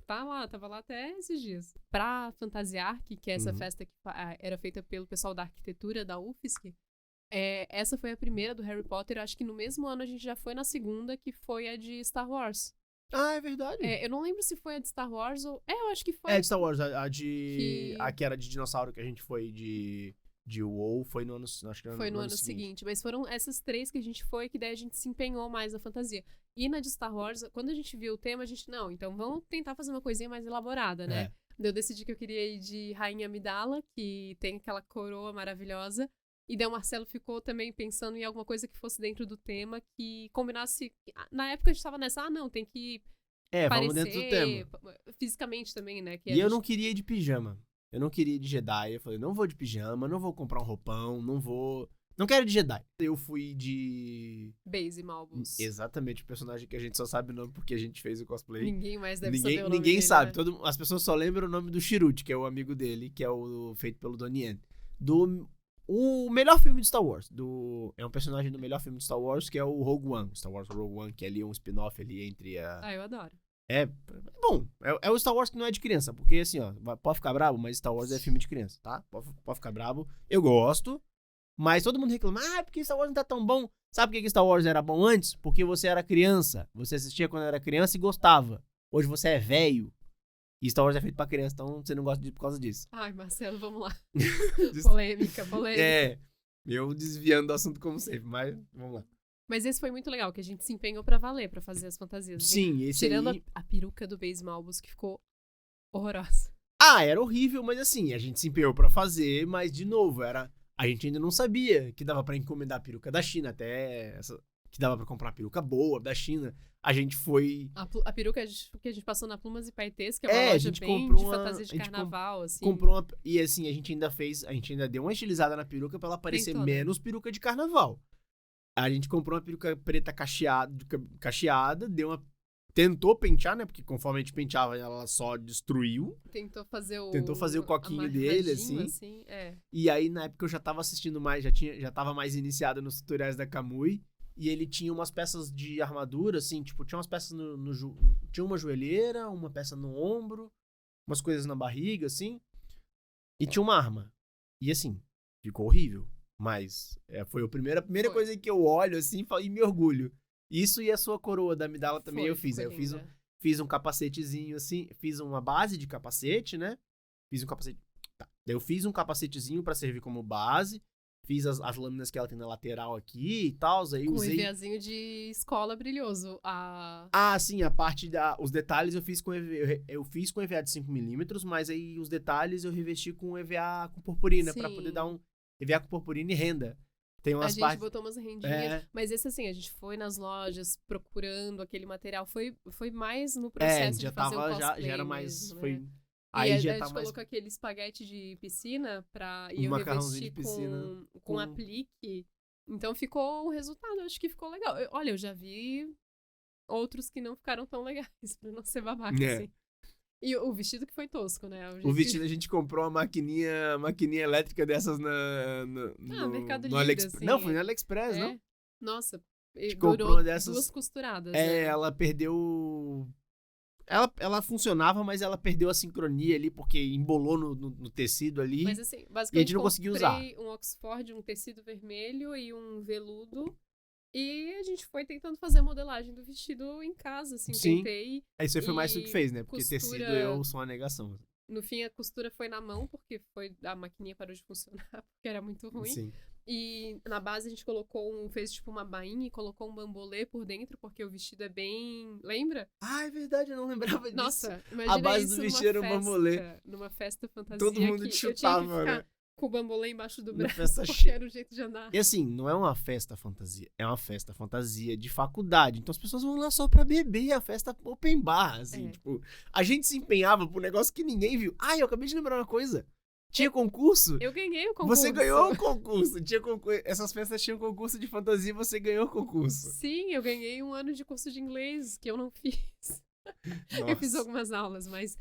Tava lá até esses dias. Pra Fantasiark, que é essa festa que era feita pelo pessoal da arquitetura da UFSC, essa foi a primeira do Harry Potter. Acho que no mesmo ano a gente já foi na segunda, que foi a de Star Wars. É verdade. Eu não lembro se foi a de Star Wars ou... eu acho que foi. É de Star Wars, a que era de dinossauro que a gente foi de WoW, foi no ano... Acho que foi no ano seguinte. Mas foram essas 3 que a gente foi, que daí a gente se empenhou mais na fantasia. E na de Star Wars, quando a gente viu o tema, a gente... Não, então vamos tentar fazer uma coisinha mais elaborada, né? Daí eu decidi que eu queria ir de Rainha Amidala, que tem aquela coroa maravilhosa. E daí o Marcelo ficou também pensando em alguma coisa que fosse dentro do tema, que combinasse... Na época a gente tava nessa, não, tem que vamos dentro do tema. Fisicamente também, né? Eu não queria ir de pijama. Eu não queria ir de Jedi. Eu falei, não vou de pijama, não vou comprar um roupão, não vou... Não quero de Jedi. Eu fui de... Base Malbus. Exatamente, o personagem que a gente só sabe o nome porque a gente fez o cosplay. Ninguém mais deve saber o nome Ninguém dele, sabe. né? As pessoas só lembram o nome do Chirrut, que é o amigo dele, que é o feito pelo Donnie Yen. O melhor filme de Star Wars. É um personagem do melhor filme de Star Wars, que é o Rogue One. Star Wars Rogue One, que é ali um spin-off ali entre a... Ah, eu adoro. É bom. É o Star Wars que não é de criança. Porque assim, ó, pode ficar bravo, mas Star Wars é filme de criança, tá? Pode ficar bravo. Eu gosto. Mas todo mundo reclama, porque Star Wars não tá tão bom. Sabe por que Star Wars era bom antes? Porque você era criança. Você assistia quando era criança e gostava. Hoje você é velho. E Star Wars é feito pra criança, então você não gosta por causa disso. Ai, Marcelo, vamos lá. Polêmica. Eu desviando do assunto como sempre, mas vamos lá. Mas esse foi muito legal, que a gente se empenhou pra valer, pra fazer as fantasias. Sim, esse tirando aí... a peruca do Base Malbus, que ficou horrorosa. Era horrível, mas assim, a gente se empenhou pra fazer, mas de novo, a gente ainda não sabia que dava pra encomendar a peruca da China, que dava pra comprar a peruca boa da China. A gente foi... A peruca que a gente passou na Plumas e Paetês, que é uma loja bem de fantasia de carnaval, assim. Comprou uma... E assim, a gente ainda deu uma estilizada na peruca pra ela parecer menos peruca de carnaval. A gente comprou uma peruca preta cacheada, tentou pentear, né? Porque conforme a gente penteava, ela só destruiu. Tentou fazer o coquinho dele, assim. E aí, na época, eu já tava assistindo mais, já tava mais iniciado nos tutoriais da Kamui. E ele tinha umas peças de armadura, assim, tipo, tinha umas peças tinha uma joelheira, uma peça no ombro, umas coisas na barriga, assim. E tinha uma arma. E assim, ficou horrível. Mas foi a primeira coisa que eu olho, assim, e me orgulho. Isso e a sua coroa da Amidala também eu fiz. Aí eu fiz um capacetezinho, assim, fiz uma base de capacete, né? Fiz um capacete... Tá. Daí eu fiz um capacetezinho pra servir como base. Fiz as lâminas que ela tem na lateral aqui e tal. Aí com usei... um EVAzinho de escola brilhoso. Sim, a parte os detalhes eu fiz com EVA de 5mm, mas aí os detalhes eu revesti com EVA com purpurina, pra poder dar um EVA com purpurina e renda. Tem umas gente botou umas rendinhas, mas esse assim, a gente foi nas lojas procurando aquele material, foi mais no processo de fazer o cosplay já era mais... mesmo, né? Aí e já a gente tá mais... colocou aquele espaguete de piscina e eu revesti com aplique. Então ficou um resultado, eu acho que ficou legal. Olha, eu já vi outros que não ficaram tão legais, pra não ser babaca, assim. E o vestido que foi tosco, né? O vestido a gente comprou uma maquininha elétrica dessas no Mercado no Livre, AliExpress. assim. Não, foi no AliExpress, não? Nossa, A gente durou comprou uma dessas... 2 costuradas. Ela perdeu... Ela funcionava, mas ela perdeu a sincronia ali, porque embolou no tecido ali. Mas assim, basicamente e a gente não conseguiu usar. Um Oxford, um tecido vermelho e um veludo. E a gente foi tentando fazer a modelagem do vestido em casa, assim, tentei. Isso aí foi mais tu que fez, né? Porque tecido eu sou uma negação. No fim, a costura foi na mão, porque a maquininha parou de funcionar, porque era muito ruim. Sim. E na base a gente fez tipo uma bainha e colocou um bambolê por dentro, porque o vestido é bem... Lembra? É verdade, eu não lembrava disso. Nossa, imagina a base do vestido era um bambolê. Numa festa fantasia. Todo mundo te chutava, né? Com o bambolê embaixo do braço, festa porque era o jeito de andar. E assim, não é uma festa fantasia, é uma festa fantasia de faculdade. Então as pessoas vão lá só pra beber, a festa open bar, assim, tipo... A gente se empenhava por um negócio que ninguém viu. Eu acabei de lembrar uma coisa. Tinha concurso? Eu ganhei o concurso. Você ganhou o concurso. Essas festas tinham concurso de fantasia e você ganhou o concurso. Sim, eu ganhei 1 ano de curso de inglês, que eu não fiz. Nossa. Eu fiz algumas aulas, mas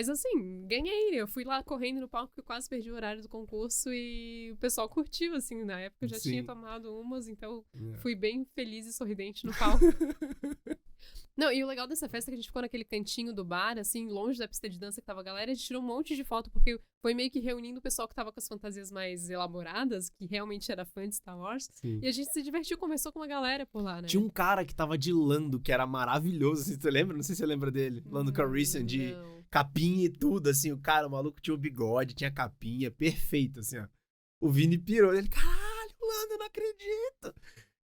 assim, ganhei. Eu fui lá correndo no palco, porque eu quase perdi o horário do concurso e o pessoal curtiu, assim, na época eu já tinha tomado umas, então fui bem feliz e sorridente no palco. Não, e o legal dessa festa é que a gente ficou naquele cantinho do bar, assim, longe da pista de dança que tava a galera, a gente tirou um monte de foto, porque foi meio que reunindo o pessoal que tava com as fantasias mais elaboradas, que realmente era fã de Star Wars, e a gente se divertiu, conversou com uma galera por lá, né? Tinha um cara que tava de Lando, que era maravilhoso, assim, você lembra? Não sei se você lembra dele. Lando Calrissian, de capinha e tudo, assim, o maluco tinha o bigode, tinha capinha, perfeito, assim, ó. O Vini pirou, ele, caralho, Lando, eu não acredito!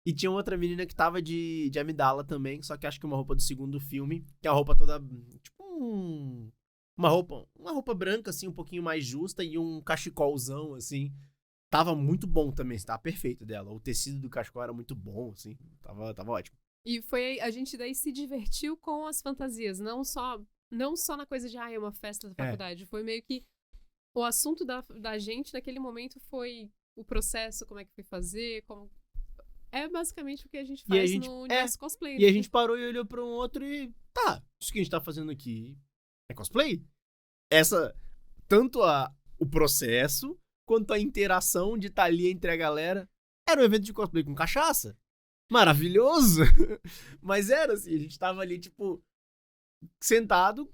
E tinha outra menina que tava de Amidala também, só que acho que uma roupa do segundo filme, que é a roupa toda, tipo uma roupa branca, assim, um pouquinho mais justa e um cachecolzão, assim. Tava muito bom também, tava perfeito dela. O tecido do cachecol era muito bom, assim, tava ótimo. E a gente daí se divertiu com as fantasias, não só na coisa de, é uma festa da faculdade. Foi meio que o assunto da gente naquele momento foi o processo, como é que foi fazer, como... É basicamente o que a gente E a faz gente- no universo cosplay, E a né? gente parou e olhou pra um outro e... Tá, isso que a gente tá fazendo aqui é cosplay? Essa... Tanto o processo, quanto a interação de estar ali entre a galera. Era um evento de cosplay com cachaça. Maravilhoso! Mas era assim, a gente tava ali, tipo... Sentado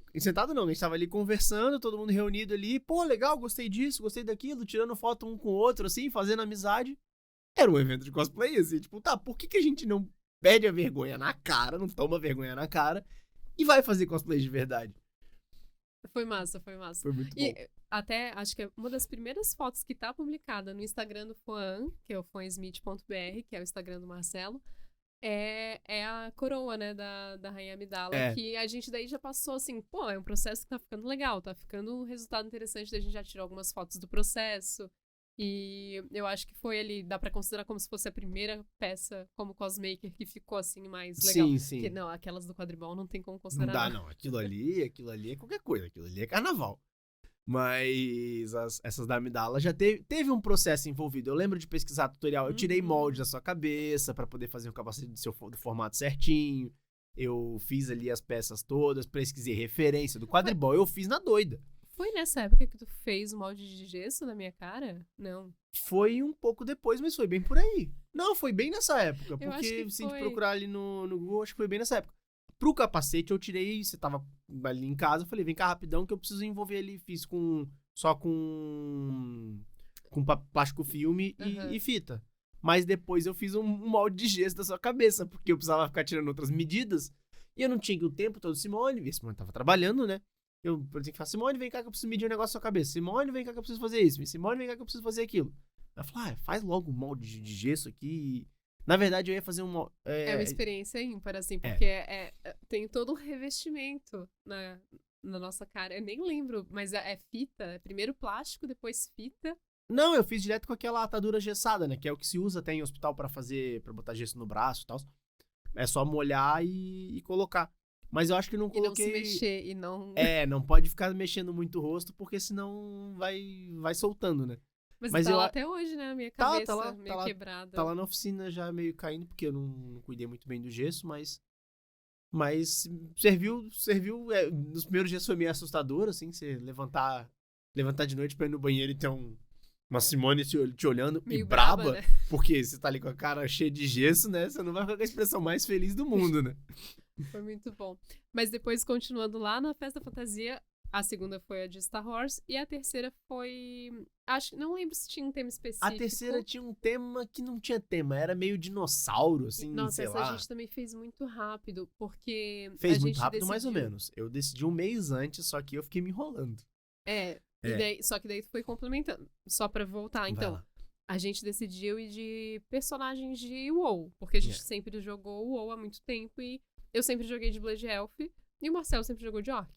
não, a gente tava ali conversando, todo mundo reunido ali, pô, legal, gostei disso, gostei daquilo, tirando foto um com o outro, assim, fazendo amizade. Era um evento de cosplay, assim, tipo, tá, por que a gente não perde a vergonha na cara, não toma vergonha na cara e vai fazer cosplay de verdade? Foi massa, foi massa. Foi muito bom. E até, acho que é uma das primeiras fotos que tá publicada no Instagram do Foan, que é o foansmith.br, que é o Instagram do Marcelo, é a coroa, né, da Rainha Amidala, É. que a gente daí já passou assim, pô, é um processo que tá ficando legal, tá ficando um resultado interessante, da gente já tirou algumas fotos do processo, e eu acho que foi ali, dá pra considerar como se fosse a primeira peça como cosmaker que ficou assim mais legal. Sim, sim. Porque, não, aquelas do quadribol não tem como Não considerar. dá, não. Aquilo ali é qualquer coisa. Aquilo ali é carnaval. Mas essas da Amidala já teve um processo envolvido. Eu lembro de pesquisar tutorial. Eu tirei molde da sua cabeça pra poder fazer o capacete do formato certinho. Eu fiz ali as peças todas, pesquisei referência do quadribol. Eu fiz na doida. Foi nessa época que tu fez o molde de gesso na minha cara? Não. Foi um pouco depois, mas foi bem por aí. Não, foi bem nessa época. Eu acho Porque que se a gente foi. procurar ali no Google, acho que foi bem nessa época. Pro capacete, eu tirei. Você tava ali em casa, eu falei, vem cá rapidão que eu preciso envolver ali. Fiz só com plástico filme Aham. e fita. Mas depois eu fiz um molde de gesso da sua cabeça, porque eu precisava ficar tirando outras medidas. E eu não tinha o tempo todo. Simone tava trabalhando, né? Eu tinha que falar, Simone, vem cá que eu preciso medir um negócio na sua cabeça. Simone, vem cá que eu preciso fazer isso. Simone, vem cá que eu preciso fazer aquilo. Ela falou, faz logo um molde de gesso aqui. Na verdade, eu ia fazer um... É uma experiência ímpar, assim, porque tem todo um revestimento na nossa cara. Eu nem lembro, mas é fita. É primeiro plástico, depois fita. Não, eu fiz direto com aquela atadura gessada, né? Que é o que se usa até em hospital pra botar gesso no braço e tal. É só molhar e colocar. Mas eu acho que não E não se coloquei... mexer, e não... não pode ficar mexendo muito o rosto, porque senão vai soltando, né? Mas tá eu lá até hoje, né? Na minha Tá cabeça, lá, meio tá lá, quebrada. tá lá na oficina já meio caindo, porque eu não cuidei muito bem do gesso, mas serviu, nos primeiros dias foi meio assustador, assim, você levantar de noite pra ir no banheiro e ter uma Simone te olhando Meio e braba, braba, né? porque você tá ali com a cara cheia de gesso, né? Você não vai ficar com a expressão mais feliz do mundo, né? Foi muito bom. Mas depois, continuando lá na Festa Fantasia, a segunda foi a de Star Wars e a terceira foi... não lembro se tinha um tema específico. A terceira tinha um tema que não tinha tema, era meio dinossauro, assim, Nossa, sei essa lá. a gente também fez muito rápido, porque Fez a muito gente rápido, mais ou decidiu- menos. Eu decidi um mês antes, só que eu fiquei me enrolando. E daí, só que daí tu foi complementando. Só pra voltar, Vai então. lá. A gente decidiu ir de personagens de WoW, porque a gente sempre jogou WoW há muito tempo e eu sempre joguei de Blood Elf e o Marcelo sempre jogou de Orc.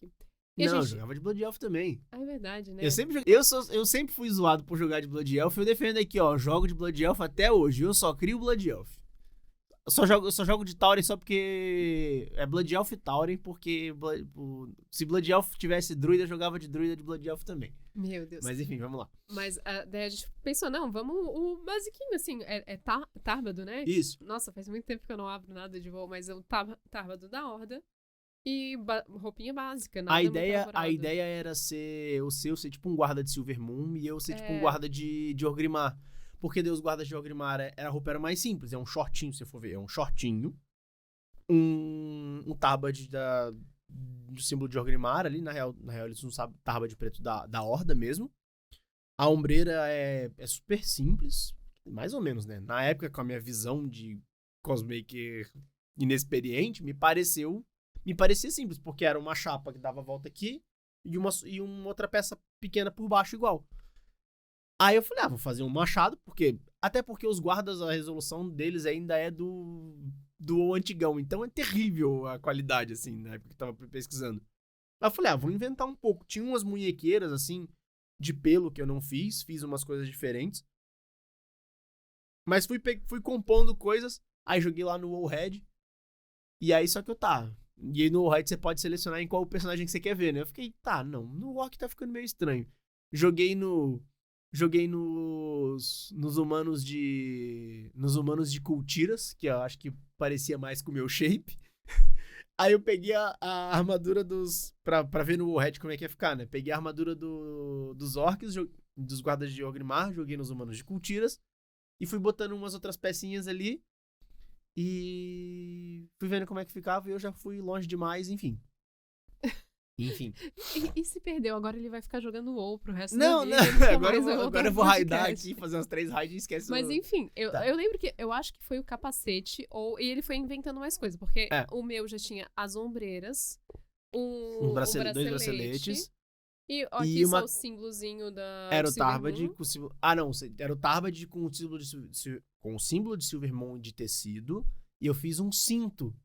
E Não, a eu gente... jogava de Blood Elf também. É verdade, né? Eu sempre fui zoado por jogar de Blood Elf. Eu defendo aqui, ó. Jogo de Blood Elf até hoje. Eu só crio Blood Elf. Eu só jogo de Tauren só porque... É Blood Elf e Tauren, porque... Se Blood Elf tivesse druida, eu jogava de druida de Blood Elf também. Meu Deus. Mas enfim, vamos lá. Mas daí a gente pensou, não, vamos o basiquinho, assim, Tárbado, né? Isso. Nossa, faz muito tempo que eu não abro nada de WoW, mas é o Tárbado da Horda e roupinha básica, nada A muito elaborado. ideia era ser tipo um guarda de Silvermoon e eu ser tipo um É. guarda de Orgrimmar. Porque daí os guardas de Orgrimmar a roupa era mais simples. É um shortinho, se você for ver. É um shortinho. Um tabard do símbolo de Orgrimmar ali. Na real eles não sabem. Tabard preto da Horda mesmo. A ombreira é super simples. Mais ou menos, né? Na época, com a minha visão de cosmaker inexperiente, me parecia simples. Porque era uma chapa que dava a volta aqui e uma outra peça pequena por baixo igual. Aí eu falei, vou fazer um machado, até porque os guardas, a resolução deles ainda é do antigão, então é terrível a qualidade, assim, na época que eu tava pesquisando. Aí eu falei, vou inventar um pouco. Tinha umas munhequeiras, assim, de pelo que eu não fiz umas coisas diferentes. Mas fui compondo coisas, aí joguei lá no Wowhead, e aí só que E aí no Wowhead você pode selecionar em qual personagem que você quer ver, né? Eu fiquei, no Orc tá ficando meio estranho. Joguei no Joguei nos humanos de... Nos humanos de Cultiras, que eu acho que parecia mais com o meu shape. Aí eu peguei a armadura dos... Pra ver no Warhead como é que ia ficar, né? Peguei a armadura dos orcs, dos guardas de Orgrimmar, joguei nos humanos de Cultiras. E fui botando umas outras pecinhas ali. E fui vendo como é que ficava e eu já fui longe demais, enfim. E se perdeu? Agora ele vai ficar jogando WoW pro resto Não, da não, vida. agora eu vou raidar aqui, fazer uns 3 raids e esquece Mas enfim, Tá. eu lembro que eu acho que foi o capacete, e ele foi inventando mais coisas, porque o meu já tinha as ombreiras, o dois bracelete, braceletes. E aqui só o símbolozinho da. Era o Tarbad com o símbolo. Ah, não. Era o Tarbad com o símbolo com o símbolo de Silvermoon de tecido. E eu fiz um cinto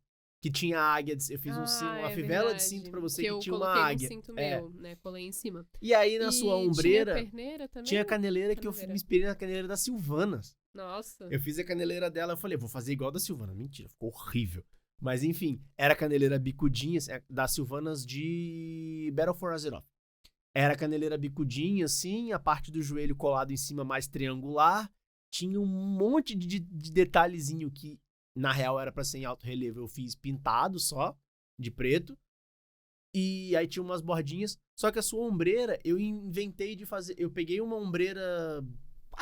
que tinha águia. Eu fiz uma fivela de cinto pra você que tinha uma águia. Eu coloquei um cinto meu, né? Colei em cima. E aí na sua ombreira. Tinha perneira também? Tinha caneleira que eu me inspirei na caneleira das Sylvanas. Nossa. Eu fiz a caneleira dela. Eu falei, vou fazer igual da Sylvana. Mentira, ficou horrível. Mas enfim, era a caneleira bicudinha das Sylvanas de Battle for Azeroth. Era a caneleira bicudinha, assim, a parte do joelho colado em cima mais triangular. Tinha um monte de detalhezinho que, na real, era pra ser em alto relevo. Eu fiz pintado só, de preto. E aí tinha umas bordinhas. Só que a sua ombreira, eu inventei de fazer... Eu peguei uma ombreira...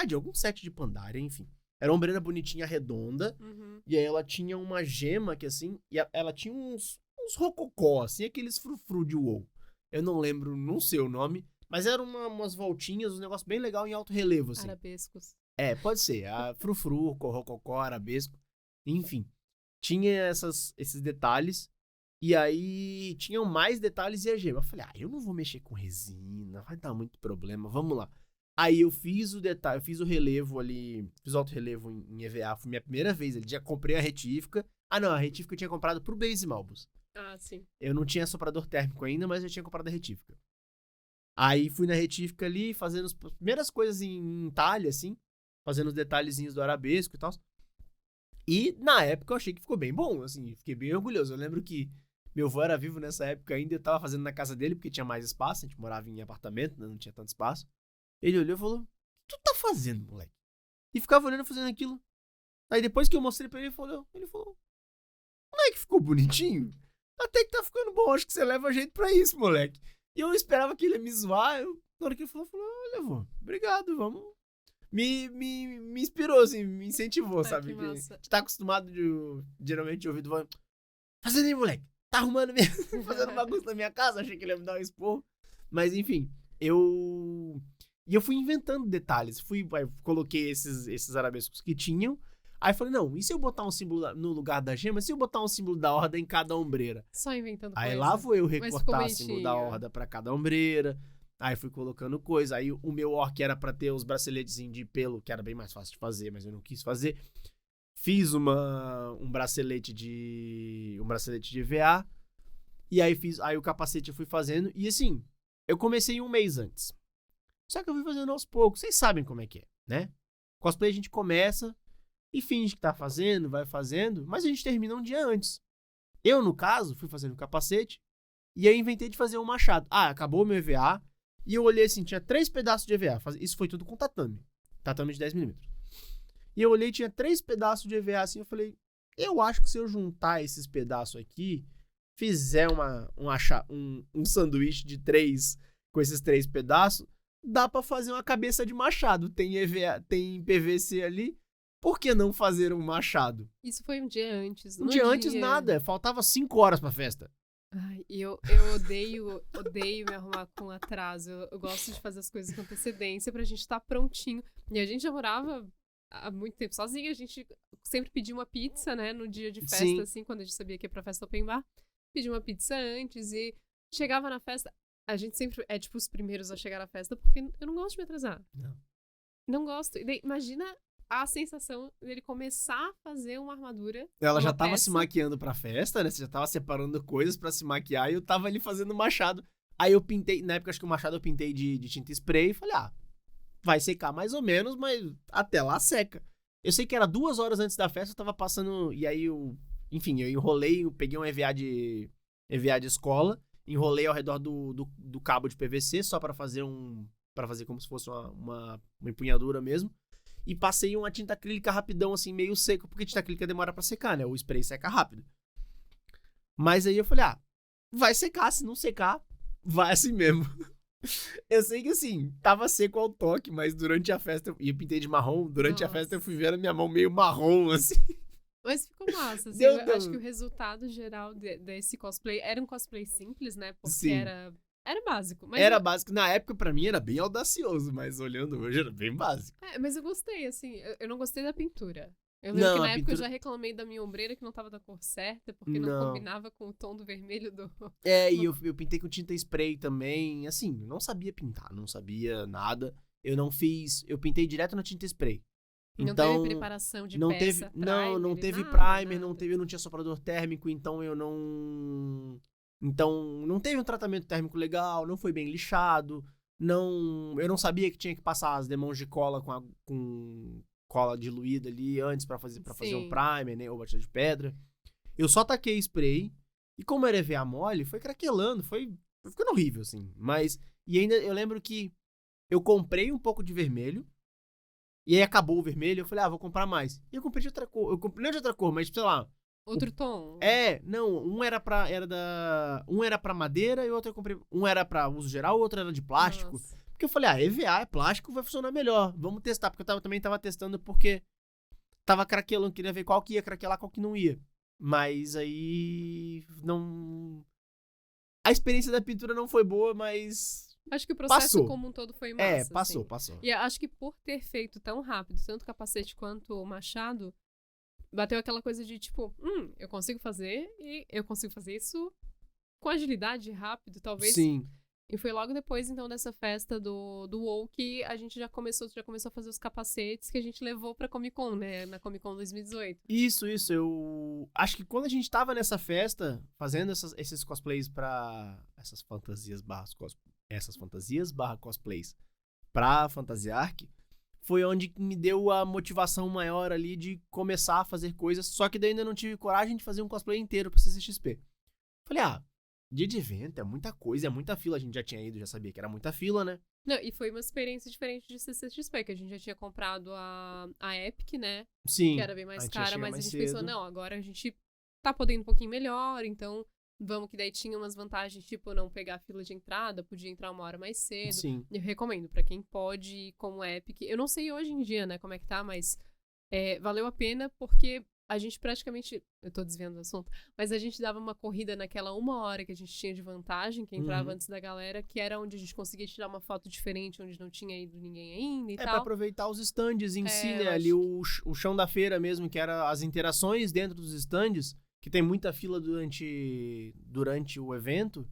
de algum set de Pandaria, enfim. Era uma ombreira bonitinha, redonda. Uhum. E aí ela tinha uma gema que, assim... E ela tinha uns rococó, assim, aqueles frufru de WoW. Eu não lembro, não sei o nome, mas eram umas voltinhas, um negócio bem legal em alto relevo, assim. Arabescos. Pode ser. A frufru, rococó, arabesco, enfim. Tinha esses detalhes, e aí tinham mais detalhes e a gema. Eu falei, eu não vou mexer com resina, vai dar muito problema, vamos lá. Aí eu fiz o detalhe, eu fiz o relevo ali, fiz o alto relevo em EVA, foi minha primeira vez, já comprei a retífica. Não, a retífica eu tinha comprado pro Base Malbus. Sim. Eu não tinha soprador térmico ainda, mas eu tinha comprado a retífica. Aí fui na retífica ali, fazendo as primeiras coisas em talha, assim. Fazendo os detalhezinhos do arabesco e tal. E, na época, eu achei que ficou bem bom, assim. Fiquei bem orgulhoso. Eu lembro que meu avô era vivo nessa época ainda. Eu tava fazendo na casa dele, porque tinha mais espaço. A gente morava em apartamento, né? Não tinha tanto espaço. Ele olhou e falou, o que tu tá fazendo, moleque? E ficava olhando, fazendo aquilo. Aí depois que eu mostrei pra ele, ele falou, não é que ficou bonitinho? Até que tá ficando bom, acho que você leva jeito pra isso, moleque. E eu esperava que ele ia me zoar. Na hora que ele falou, olha, vô, obrigado, vamos. Me inspirou, assim, me incentivou, sabe? Que massa. A gente tá acostumado geralmente de ouvir voz. Fazendo aí, moleque. Tá arrumando mesmo, fazendo bagunça na minha casa. Achei que ele ia me dar um esporro. Mas enfim, eu fui inventando detalhes. Coloquei esses arabescos que tinham. Aí eu falei, não, e se eu botar um símbolo no lugar da gema? Se eu botar um símbolo da horda em cada ombreira? Só inventando Aí coisa. lá vou eu recortar o símbolo da horda pra cada ombreira. Aí fui colocando coisa. Aí o meu orc era pra ter os braceletes de pelo, que era bem mais fácil de fazer, mas eu não quis fazer. Fiz um bracelete de EVA. E aí o capacete eu fui fazendo. E assim, eu comecei um mês antes. Só que eu fui fazendo aos poucos. Vocês sabem como é que é, né? Cosplay a gente começa e finge que tá fazendo, vai fazendo, mas a gente termina um dia antes. Eu, no caso, fui fazendo o capacete e aí inventei de fazer um machado. Acabou o meu EVA e eu olhei assim, tinha 3 pedaços de EVA. Isso foi tudo com tatame. Tatame de 10mm. E eu olhei, tinha 3 pedaços de EVA assim, eu falei, eu acho que se eu juntar esses pedaços aqui, fizer um sanduíche de 3 com esses 3 pedaços, dá pra fazer uma cabeça de machado. Tem EVA, tem PVC ali. Por que não fazer um machado? Isso foi um dia antes. Um dia antes nada. Faltava 5 horas pra festa. Eu odeio me arrumar com atraso. Eu gosto de fazer as coisas com antecedência pra gente estar prontinho. E a gente já morava há muito tempo sozinha. A gente sempre pedia uma pizza, né? No dia de festa, Sim. assim, quando a gente sabia que ia pra festa open bar. Pedia uma pizza antes e chegava na festa. A gente sempre é, tipo, os primeiros a chegar na festa porque eu não gosto de me atrasar. Não gosto. E daí, imagina a sensação dele começar a fazer uma armadura. Ela já tava se maquiando pra festa, né? Você já tava separando coisas pra se maquiar e eu tava ali fazendo machado. Aí eu pintei, na época acho que o machado eu pintei de tinta spray e falei, vai secar mais ou menos, mas até lá seca. Eu sei que era 2 horas antes da festa, eu tava passando, e aí eu enrolei, eu peguei um EVA de escola, enrolei ao redor do cabo de PVC só pra fazer pra fazer como se fosse uma empunhadura mesmo. E passei uma tinta acrílica rapidão, assim, meio seco, porque tinta acrílica demora pra secar, né? O spray seca rápido. Mas aí eu falei, vai secar, se não secar, vai assim mesmo. Eu sei que, assim, tava seco ao toque, mas durante a festa, e eu pintei de marrom, durante a festa eu fui vendo a minha mão meio marrom, assim. Mas ficou massa, assim, Deu. acho que o resultado geral desse cosplay era um cosplay simples, né? Porque Sim. era básico. Mas Era básico. Na época, pra mim, era bem audacioso, mas olhando hoje, era bem básico. mas eu gostei, assim, eu não gostei da pintura. Eu lembro que na época eu já reclamei da minha ombreira que não tava da cor certa, porque não combinava com o tom do vermelho do... E eu pintei com tinta spray também, assim, não sabia pintar, não sabia nada. Eu pintei direto na tinta spray. Não Então, teve preparação de não peça, teve, não teve nada. primer, eu não tinha soprador térmico, então não teve um tratamento térmico legal, não foi bem lixado, eu não sabia que tinha que passar as demãos de cola com cola diluída ali antes pra fazer um primer, né, ou batida de pedra. Eu só taquei spray e como era EVA mole, foi craquelando, foi ficando horrível assim, e ainda eu lembro que eu comprei um pouco de vermelho. E aí acabou o vermelho, eu falei, vou comprar mais. E eu comprei de outra cor. Eu comprei não de outra cor, mas sei lá. Outro tom? Não, um era pra madeira e o outro eu comprei. Um era pra uso geral, o outro era de plástico. Nossa. Porque eu falei, EVA é plástico, vai funcionar melhor. Vamos testar, porque eu também tava testando porque tava craquelando, queria ver qual que ia craquelar, qual que não ia. Mas aí não... A experiência da pintura não foi boa, mas... Acho que o processo como um todo foi massa. Passou. E acho que por ter feito tão rápido, tanto o capacete quanto o machado, bateu aquela coisa de tipo, eu consigo fazer e eu consigo fazer isso com agilidade, rápido, talvez. Sim. E foi logo depois, então, dessa festa do WoW que a gente já começou a fazer os capacetes que a gente levou pra Comic Con, né? Na Comic Con 2018. Isso. Eu acho que quando a gente tava nessa festa, fazendo esses cosplays pra... Essas fantasias barra cosplays pra Fantasiark, foi onde me deu a motivação maior ali de começar a fazer coisas, só que daí ainda não tive coragem de fazer um cosplay inteiro pra CCXP. Falei, dia de evento, é muita coisa, é muita fila, a gente já tinha ido, já sabia que era muita fila, né? Não, e foi uma experiência diferente de CCXP, que a gente já tinha comprado a Epic, né? Sim. Que era bem mais cara, mas a gente cedo. pensou, não, agora a gente tá podendo um pouquinho melhor, então vamos que daí tinha umas vantagens, tipo, não pegar fila de entrada, podia entrar uma hora mais cedo. Sim. Eu recomendo pra quem pode ir como Epic. Eu não sei hoje em dia, né, como é que tá, mas valeu a pena porque a gente praticamente, eu tô desviando do assunto, mas a gente dava uma corrida naquela 1 hora que a gente tinha de vantagem, que entrava antes da galera, que era onde a gente conseguia tirar uma foto diferente, onde não tinha ido ninguém ainda e tal. Pra aproveitar os stands em si, né? Ali o chão da feira mesmo, que era as interações dentro dos stands, que tem muita fila durante o evento.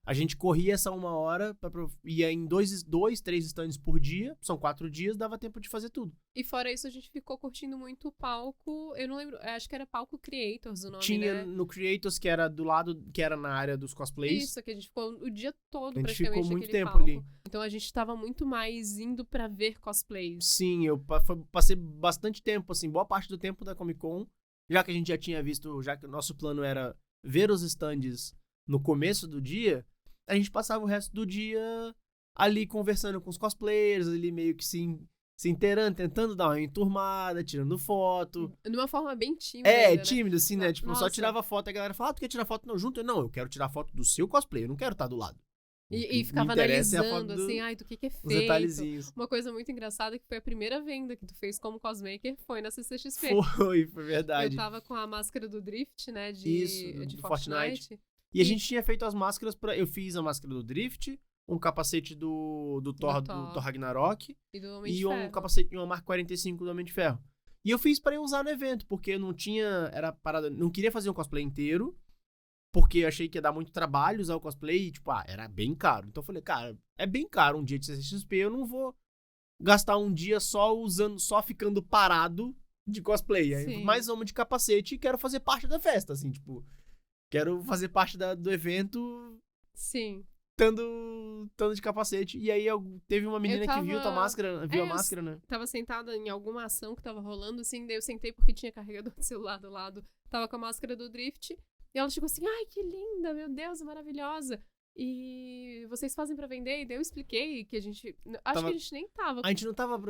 A gente corria essa 1 hora, ia em 2, 3 stands por dia, são 4 dias, dava tempo de fazer tudo. E fora isso, a gente ficou curtindo muito o palco, eu não lembro, acho que era Palco Creators o nome, Tinha né? no Creators, que era do lado, que era na área dos cosplays. Isso, que a gente ficou o dia todo praticamente. A gente ficou muito tempo palco. ali. Então a gente tava muito mais indo pra ver cosplays. Sim, eu passei bastante tempo, assim, boa parte do tempo da Comic Con, já que a gente já tinha visto, já que o nosso plano era ver os stands no começo do dia, a gente passava o resto do dia ali conversando com os cosplayers, ali meio que se inteirando, tentando dar uma enturmada, tirando foto. De uma forma bem tímida. Tímido, assim, né? Tipo, Nossa. só tirava foto e a galera falava, tu quer tirar foto não, junto? Eu quero tirar foto do seu cosplay, eu não quero estar do lado. E ficava analisando, assim, do que é feito. Os detalhezinhos. Uma coisa muito engraçada que foi a primeira venda que tu fez como cosmaker foi na CCXP. Foi verdade. Eu tava com a máscara do Drift, né, de Fortnite. E a gente tinha feito as máscaras eu fiz a máscara do Drift, um capacete do Thor Ragnarok e do Homem de Ferro. Um capacete de uma Mark 45 do Homem de Ferro. E eu fiz pra eu usar no evento, porque eu não queria fazer um cosplay inteiro, porque eu achei que ia dar muito trabalho usar o cosplay e, tipo, era bem caro. Então eu falei, cara, é bem caro um dia de CCXP, eu não vou gastar um dia só ficando parado de cosplay. Aí, mais uma de capacete e quero fazer parte da festa, assim, tipo, quero fazer parte do evento. Sim. Estando de capacete. E aí teve uma menina que viu a máscara, né? Tava sentada em alguma ação que tava rolando, assim, daí eu sentei porque tinha carregador de celular do lado, tava com a máscara do Drift. E ela chegou assim, ai, que linda, meu Deus, maravilhosa. E vocês fazem pra vender? E daí eu expliquei que a gente... Acho que a gente nem tava... A gente não tava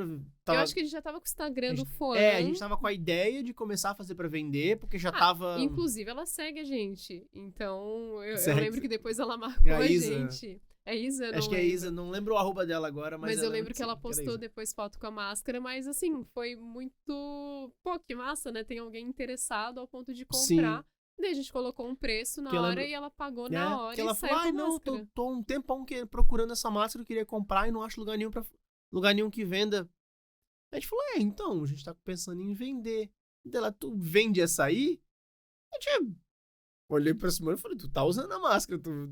Eu acho que a gente já tava com o Instagram do Fã. a gente tava com a ideia de começar a fazer pra vender, porque já tava... Inclusive, ela segue a gente. Então, eu Segue. lembro que depois ela marcou a Isa. gente. É Isa? Não Acho que é Isa, não lembro o arroba dela agora, mas eu lembro que ela era postou Isa. depois foto com a máscara, mas assim, foi muito... Pô, que massa, né? Tem alguém interessado ao ponto de comprar. Sim. Daí a gente colocou um preço na Que eu hora lembro- e ela pagou na hora Que e ela saiu falou, com a não, máscara. tô um tempão procurando essa máscara, eu queria comprar e não acho lugar nenhum que venda. A gente falou, então, a gente tá pensando em vender. Dela, tu vende essa aí? A gente olhei pra Simone e falei, tu tá usando a máscara, tu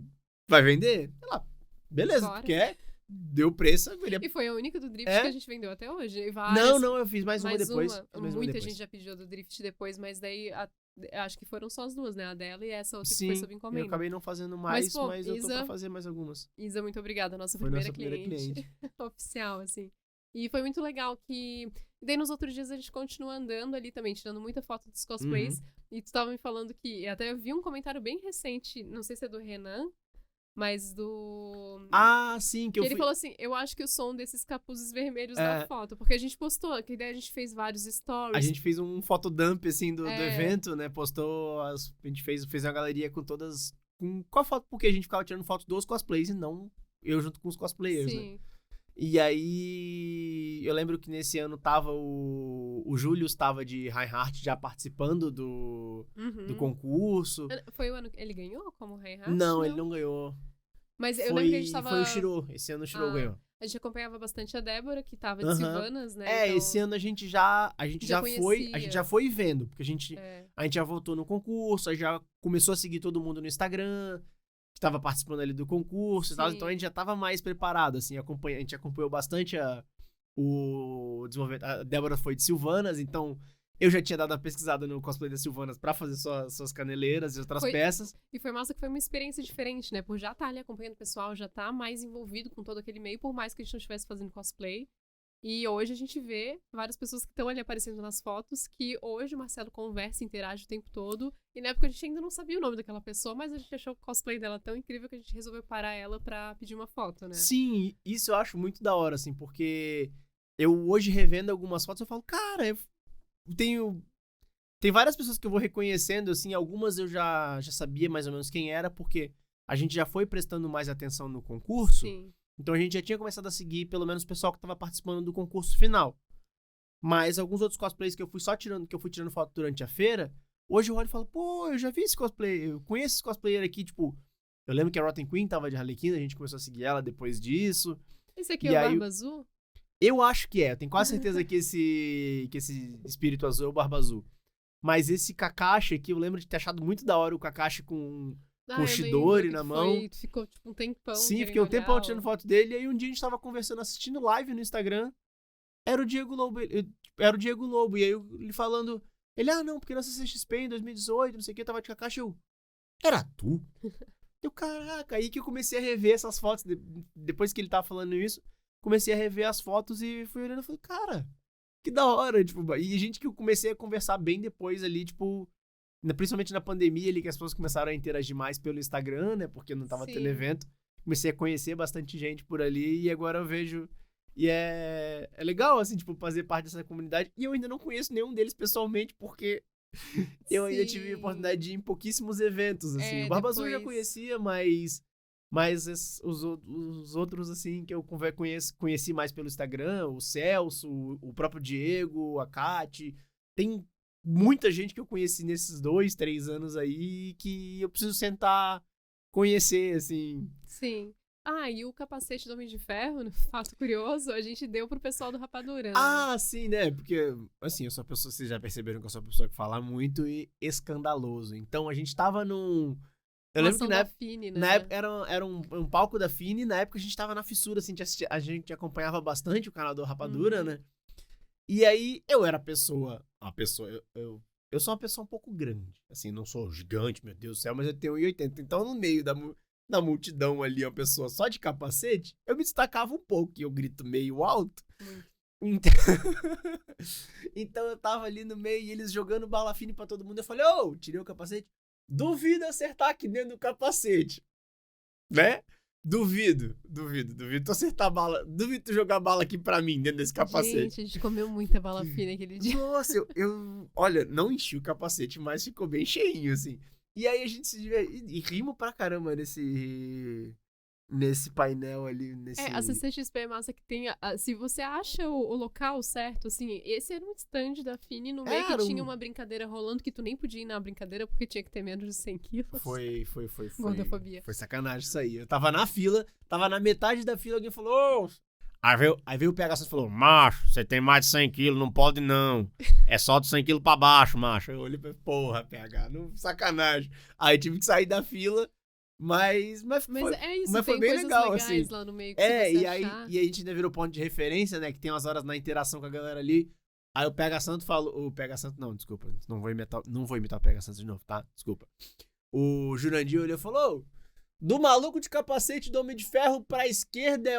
vai vender? Ela, beleza, Bora. tu quer? Deu preço, eu queria... E foi a única do Drift É? que a gente vendeu até hoje. E várias, Não, eu fiz mais uma depois. Fiz mais uma Muita depois. gente já pediu do Drift depois, mas daí acho que foram só as duas, né? A dela e essa outra que Sim, foi sob eu encomenda. acabei não fazendo mais, pô, mas eu tô Isa- pra fazer mais algumas. Isa, muito obrigada, nossa Foi primeira nossa primeira cliente. oficial, assim. E foi muito legal que... Daí nos outros dias a gente continua andando ali também, tirando muita foto dos cosplays. E tu tava me falando que... Até eu vi um comentário bem recente, não sei se é do Renan, mas do... Ah, sim, que eu ele fui... falou assim, eu acho que o som desses capuzes vermelhos É. da foto. Porque a gente postou, que daí a gente fez vários stories. A gente fez um fotodump, assim, do É. evento, né? Postou, a gente fez uma galeria com todas... Com a foto, porque a gente ficava tirando foto dos cosplays e não eu junto com os cosplayers, né? Sim. E aí, eu lembro que nesse ano tava o Julius tava de Reinhardt já participando do Uhum. concurso. Foi o ano que ele ganhou como Reinhardt? Não, ele não ganhou. Mas eu lembro que a gente tava... Foi o Shiro. Esse ano o Shiro ganhou. A gente acompanhava bastante a Débora, que tava de Aham. Silvanas, né? Então, Esse ano a gente já conhecia. foi vendo, porque a gente é, já votou no concurso, aí já começou a seguir todo mundo no Instagram, que tava participando ali do concurso e tal, Sim. então a gente já tava mais preparado, assim, a gente acompanhou bastante o desenvolvimento. A Débora foi de Silvanas, então eu já tinha dado uma pesquisada no cosplay da Silvanas pra fazer suas caneleiras e outras peças. E foi massa que foi uma experiência diferente, né? Por já estar ali acompanhando o pessoal, já estar mais envolvido com todo aquele meio, por mais que a gente não estivesse fazendo cosplay. E hoje a gente vê várias pessoas que estão ali aparecendo nas fotos, que hoje o Marcelo conversa e interage o tempo todo. E na época a gente ainda não sabia o nome daquela pessoa, mas a gente achou o cosplay dela tão incrível que a gente resolveu parar ela pra pedir uma foto, né? Sim, isso eu acho muito da hora, assim, porque eu hoje revendo algumas fotos, eu falo, cara, tem várias pessoas que eu vou reconhecendo, assim, algumas eu já sabia mais ou menos quem era, porque a gente já foi prestando mais atenção no concurso. Sim. Então a gente já tinha começado a seguir pelo menos o pessoal que tava participando do concurso final. Mas alguns outros cosplays que eu fui tirando foto durante a feira, hoje eu olho e falo, pô, eu já vi esse cosplay, eu conheço esse cosplayer aqui, tipo, eu lembro que a Rotten Queen tava de Harlequina, a gente começou a seguir ela depois disso. Esse aqui E é o aí, Barba Azul? eu acho que é, eu tenho quase certeza que esse espírito azul é o Barba Azul. Mas esse Kakashi aqui, eu lembro de ter achado muito da hora o Kakashi com o eu Shidori lembro na que mão. ficou tipo um tempão. Sim, querendo fiquei um tempão olhar tirando foto dele. E aí um dia a gente tava conversando, assistindo live no Instagram. Era o Diego Lobo. E aí ele falando... Ele, não, porque na CCXP em 2018, não sei o que, tava de Kakashi. Era tu? Eu, caraca. Aí que eu comecei a rever essas fotos. Depois que ele tava falando isso, comecei a rever as fotos e fui olhando e falei, cara, que da hora. Tipo, e gente que eu comecei a conversar bem depois ali, tipo... Principalmente na pandemia ali, que as pessoas começaram a interagir mais pelo Instagram, né? Porque não tava tendo evento. Comecei a conhecer bastante gente por ali e agora eu vejo... E é legal, assim, tipo, fazer parte dessa comunidade. E eu ainda não conheço nenhum deles pessoalmente, porque eu ainda tive a oportunidade de ir em pouquíssimos eventos, assim. O Barba Azul eu já conhecia, mas os outros, assim, que eu conheci mais pelo Instagram, o Celso, o próprio Diego, a Kati. Tem muita gente que eu conheci nesses 2, 3 anos aí que eu preciso sentar, conhecer, assim. Sim. E o capacete do Homem de Ferro, fato curioso, a gente deu pro pessoal do Rapadura, né? Sim, né? Porque, assim, eu sou uma pessoa, vocês já perceberam que eu sou uma pessoa que fala muito e escandaloso. Então, a gente tava num... Eu lembro que na época era um palco da Fini, na época a gente tava na fissura, assim, a gente acompanhava bastante o canal do Rapadura, né? E aí, eu era eu sou uma pessoa um pouco grande, assim, não sou gigante, meu Deus do céu, mas eu tenho 1,80. Então, no meio da multidão ali, uma pessoa só de capacete, eu me destacava um pouco, e eu grito meio alto. Então eu tava ali no meio e eles jogando bala fine pra todo mundo. Eu falei, tirei o capacete. Duvido acertar aqui dentro do capacete. né? Duvido tu acertar a bala, duvido tu jogar a bala aqui pra mim dentro desse capacete. Gente, a gente comeu muita bala fina aquele dia. Nossa, olha, não enchi o capacete, mas ficou bem cheinho, assim. E aí a gente se divertiu, e rimos pra caramba nesse painel ali, A CCXP é massa que tem, se você acha o local certo, assim, esse era um stand da Fini no meio que tinha uma brincadeira rolando que tu nem podia ir na brincadeira porque tinha que ter menos de 100 quilos. Foi. Gordofobia. Foi sacanagem isso aí. Eu tava na fila, tava na metade da fila, alguém falou... Aí veio o PH e falou, macho, você tem mais de 100 quilos, não pode não. É só de 100 quilos pra baixo, macho. Eu olhei e falei, porra, PH, não, sacanagem. Aí tive que sair da fila, mas é isso, mas foi bem legal, assim. Lá no meio que e aí a gente ainda virou ponto de referência, né, que tem umas horas na interação com a galera ali. Aí o PH Santo falou, não, desculpa, não vou imitar o PH Santo de novo, tá? Desculpa. O Jurandir olhou e falou, do maluco de capacete do Homem de Ferro pra esquerda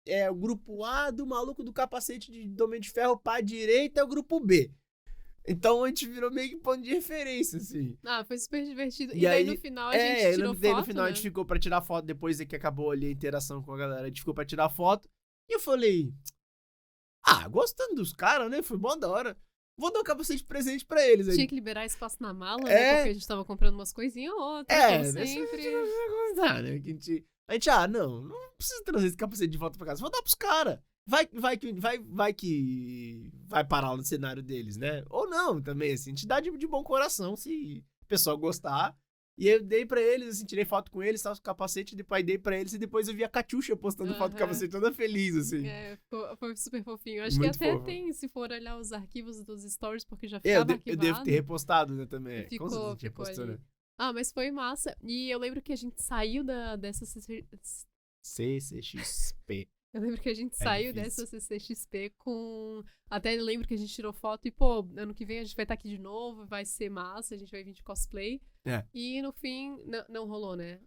é o grupo A, do maluco do capacete do Homem de Ferro pra direita é o grupo B. Então a gente virou meio que ponto de referência, assim. Foi super divertido. E daí no final a gente tirou foto, no final né? a gente ficou pra tirar foto, depois que acabou ali a interação com a galera, a gente ficou pra tirar foto. E eu falei, gostando dos caras, né? Foi bom da hora. Vou dar um capacete de presente pra eles aí. Tinha que liberar espaço na mala, né? Porque a gente tava comprando umas coisinhas ou outras, como sempre. A gente, não precisa trazer esse capacete de volta pra casa. Vou dar pros caras. Vai que vai parar no cenário deles, né? Ou não, também, assim. A gente dá de bom coração se o pessoal gostar. E eu dei pra eles, assim, tirei foto com eles, tava com o capacete, depois dei pra eles e depois eu vi a Catiuxa postando foto do capacete toda feliz, assim. Foi super fofinho. Acho Muito que até fofo. tem, se for olhar os arquivos dos stories, porque já ficava arquivado. Eu devo ter repostado, né, também. Ficou, Com certeza a gente ficou repostou, ali. né? Mas foi massa. E eu lembro que a gente saiu dessa CCXP. Eu lembro que a gente É saiu difícil. dessa CCXP com... Até lembro que a gente tirou foto e, pô, ano que vem a gente vai estar aqui de novo, vai ser massa, a gente vai vir de cosplay. E no fim, não rolou, né?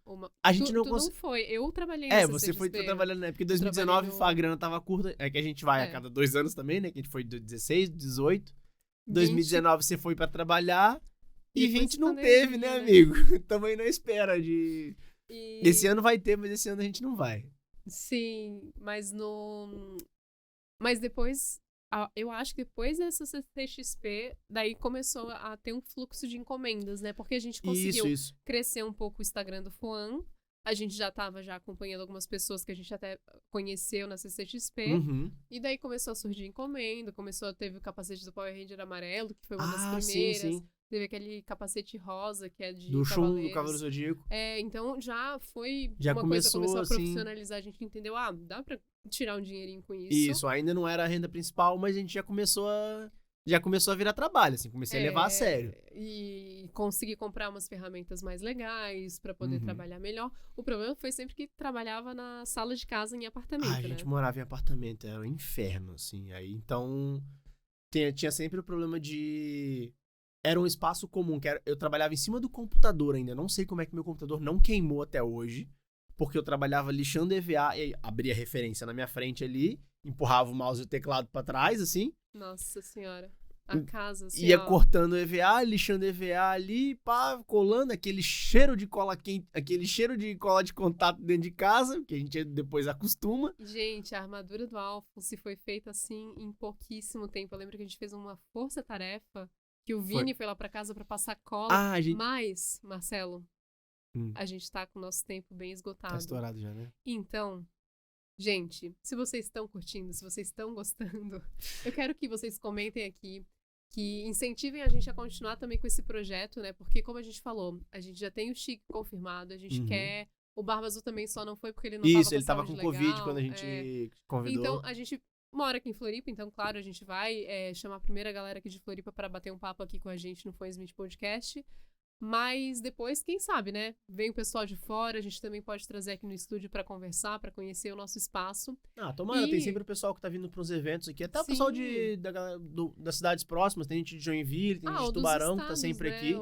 A gente não não foi, eu trabalhei nessa você foi CCXP. trabalhando, né? Porque 2019 a grana tava curta. É que a gente vai a cada 2 anos também, né? Que a gente foi de 16, 18. 2019 você foi pra trabalhar. E 20 não teve, né, amigo? Também não espera de... Esse ano vai ter, mas esse ano a gente não vai. Sim, mas Mas depois, eu acho que depois dessa CCXP, daí começou a ter um fluxo de encomendas, né? Porque a gente conseguiu crescer um pouco o Instagram do Fuan. A gente já tava acompanhando algumas pessoas que a gente até conheceu na CCXP. E daí começou a surgir encomenda, teve o capacete do Power Ranger amarelo, que foi uma das primeiras. Sim. Teve aquele capacete rosa, que é de do Shun, do Cavaleiro Zodíaco. Então já foi uma coisa, começou a assim, profissionalizar, a gente entendeu, dá pra tirar um dinheirinho com isso. Isso, ainda não era a renda principal, mas a gente já começou a virar trabalho, assim, comecei a levar a sério. E consegui comprar umas ferramentas mais legais pra poder trabalhar melhor. O problema foi sempre que trabalhava na sala de casa em apartamento, A gente morava em apartamento, era um inferno, assim, aí então tinha sempre o problema de... Era um espaço comum, eu trabalhava em cima do computador ainda, não sei como é que meu computador não queimou até hoje, porque eu trabalhava lixando EVA, e abria referência na minha frente ali, empurrava o mouse e o teclado pra trás, assim. Nossa senhora, a casa, assim, ia cortando EVA, lixando EVA ali, pá, colando aquele cheiro de cola quente, aquele cheiro de cola de contato dentro de casa, que a gente depois acostuma. Gente, a armadura do Alphonse foi feita assim em pouquíssimo tempo. Eu lembro que a gente fez uma força-tarefa, que o Vini foi lá pra casa pra passar cola. Mas, Marcelo, a gente tá com o nosso tempo bem esgotado. Tá estourado já, né? Então, gente, se vocês estão curtindo, se vocês estão gostando, eu quero que vocês comentem aqui, que incentivem a gente a continuar também com esse projeto, né? Porque, como a gente falou, a gente já tem o Chico confirmado, a gente quer... O Barba Azul também só não foi porque ele não tava com ele tava com saúde Covid legal, quando a gente convidou. Então, a gente mora aqui em Floripa, então, claro, a gente vai chamar a primeira galera aqui de Floripa para bater um papo aqui com a gente no Fãs Smith Podcast. Mas depois, quem sabe, né? Vem o pessoal de fora, a gente também pode trazer aqui no estúdio pra conversar, pra conhecer o nosso espaço. Tomara, tem sempre o pessoal que tá vindo pros eventos aqui, até o pessoal das cidades próximas, tem gente de Joinville, tem gente de Tubarão que tá sempre aqui.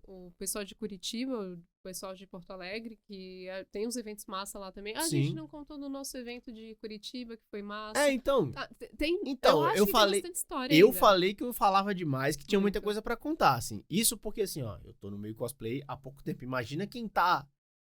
O pessoal de Curitiba, o pessoal de Porto Alegre, que tem uns eventos massa lá também. A Sim. gente não contou no nosso evento de Curitiba, que foi massa. Então, eu falei, tem bastante história ainda. Falei que eu falava demais, que tinha muita coisa pra contar, assim. Isso porque, assim, ó, eu tô no meio cosplay há pouco tempo. Imagina quem tá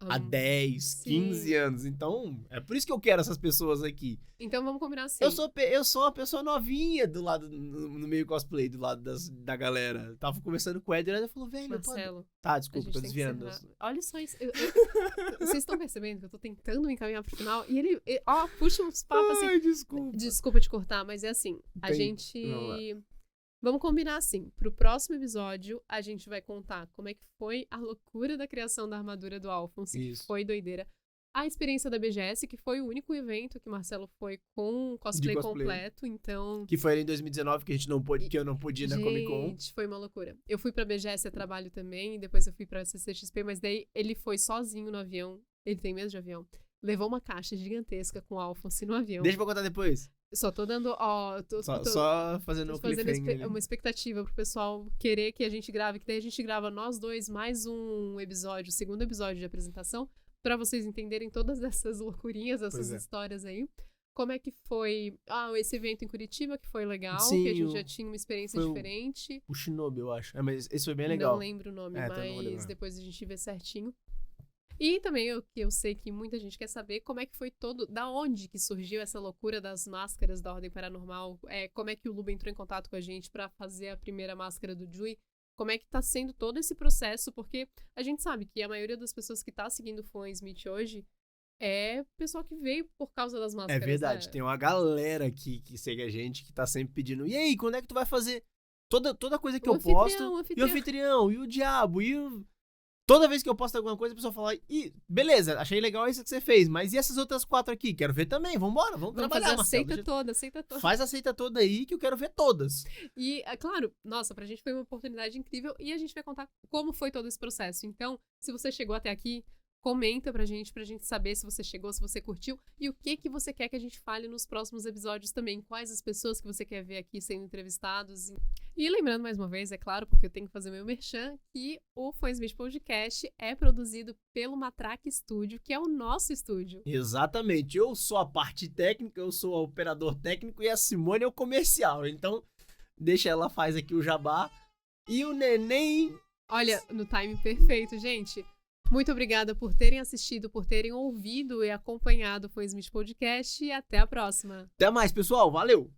há 10, sim. 15 anos. Então, é por isso que eu quero essas pessoas aqui. Então vamos combinar assim. Eu sou uma pessoa novinha do lado, no meio cosplay, do lado da galera. Eu tava conversando com o Éder e ele falou, velho, Marcelo, tá, a desculpa, gente tô tem que desviando. encerrar. Olha só isso. Vocês estão percebendo que eu tô tentando me encaminhar pro final e ele puxa uns papos assim. Ai, desculpa. Desculpa te cortar, mas é assim. A Vamos gente. Vamos combinar assim. Pro próximo episódio, a gente vai contar como é que foi a loucura da criação da armadura do Alphonse, que foi doideira. A experiência da BGS, que foi o único evento que o Marcelo foi com cosplay completo, então... Que foi ali em 2019 que eu não podia ir na Comic Con. Gente, foi uma loucura. Eu fui pra BGS a trabalho também, e depois eu fui pra CCXP, mas daí ele foi sozinho no avião. Ele tem medo de avião. Levou uma caixa gigantesca com o Alphonse no avião. Deixa eu contar depois. Só tô dando, só fazendo uma expectativa pro pessoal querer que a gente grave, que daí a gente grava nós dois mais um episódio, o segundo episódio de apresentação, pra vocês entenderem todas essas loucurinhas, essas histórias aí. Como é que foi esse evento em Curitiba, que foi legal, Sim, que a gente já tinha uma experiência diferente. O Shinobi, eu acho. Mas esse foi bem legal. Não lembro o nome, mas depois a gente vê certinho. E também eu sei que muita gente quer saber como é que foi da onde que surgiu essa loucura das máscaras da Ordem Paranormal, como é que o Luba entrou em contato com a gente pra fazer a primeira máscara do Jui, como é que tá sendo todo esse processo, porque a gente sabe que a maioria das pessoas que tá seguindo o Fã Smith hoje é pessoal que veio por causa das máscaras. É verdade, tem uma galera aqui que segue a gente, que tá sempre pedindo, e aí, quando é que tu vai fazer toda coisa que eu posto, e o anfitrião, e o diabo, e o... Toda vez que eu posto alguma coisa, a pessoa fala, beleza, achei legal isso que você fez, mas e essas outras 4 aqui? Quero ver também, vambora, vamos trabalhar, Marcelo. Aceita toda. Faz a aceita toda aí que eu quero ver todas. E, é claro, nossa, pra gente foi uma oportunidade incrível e a gente vai contar como foi todo esse processo. Então, se você chegou até aqui, comenta pra gente saber se você chegou, se você curtiu e o que você quer que a gente fale nos próximos episódios também. Quais as pessoas que você quer ver aqui sendo entrevistados. E lembrando mais uma vez, é claro, porque eu tenho que fazer meu merchan, que o Fã Smith Podcast é produzido pelo Matraque Studio, que é o nosso estúdio. Exatamente. Eu sou a parte técnica, eu sou o operador técnico e a Simone é o comercial. Então, deixa ela faz aqui o jabá. E o neném... Olha, no time perfeito, gente. Muito obrigada por terem assistido, por terem ouvido e acompanhado o Fã Smith Podcast e até a próxima. Até mais, pessoal. Valeu!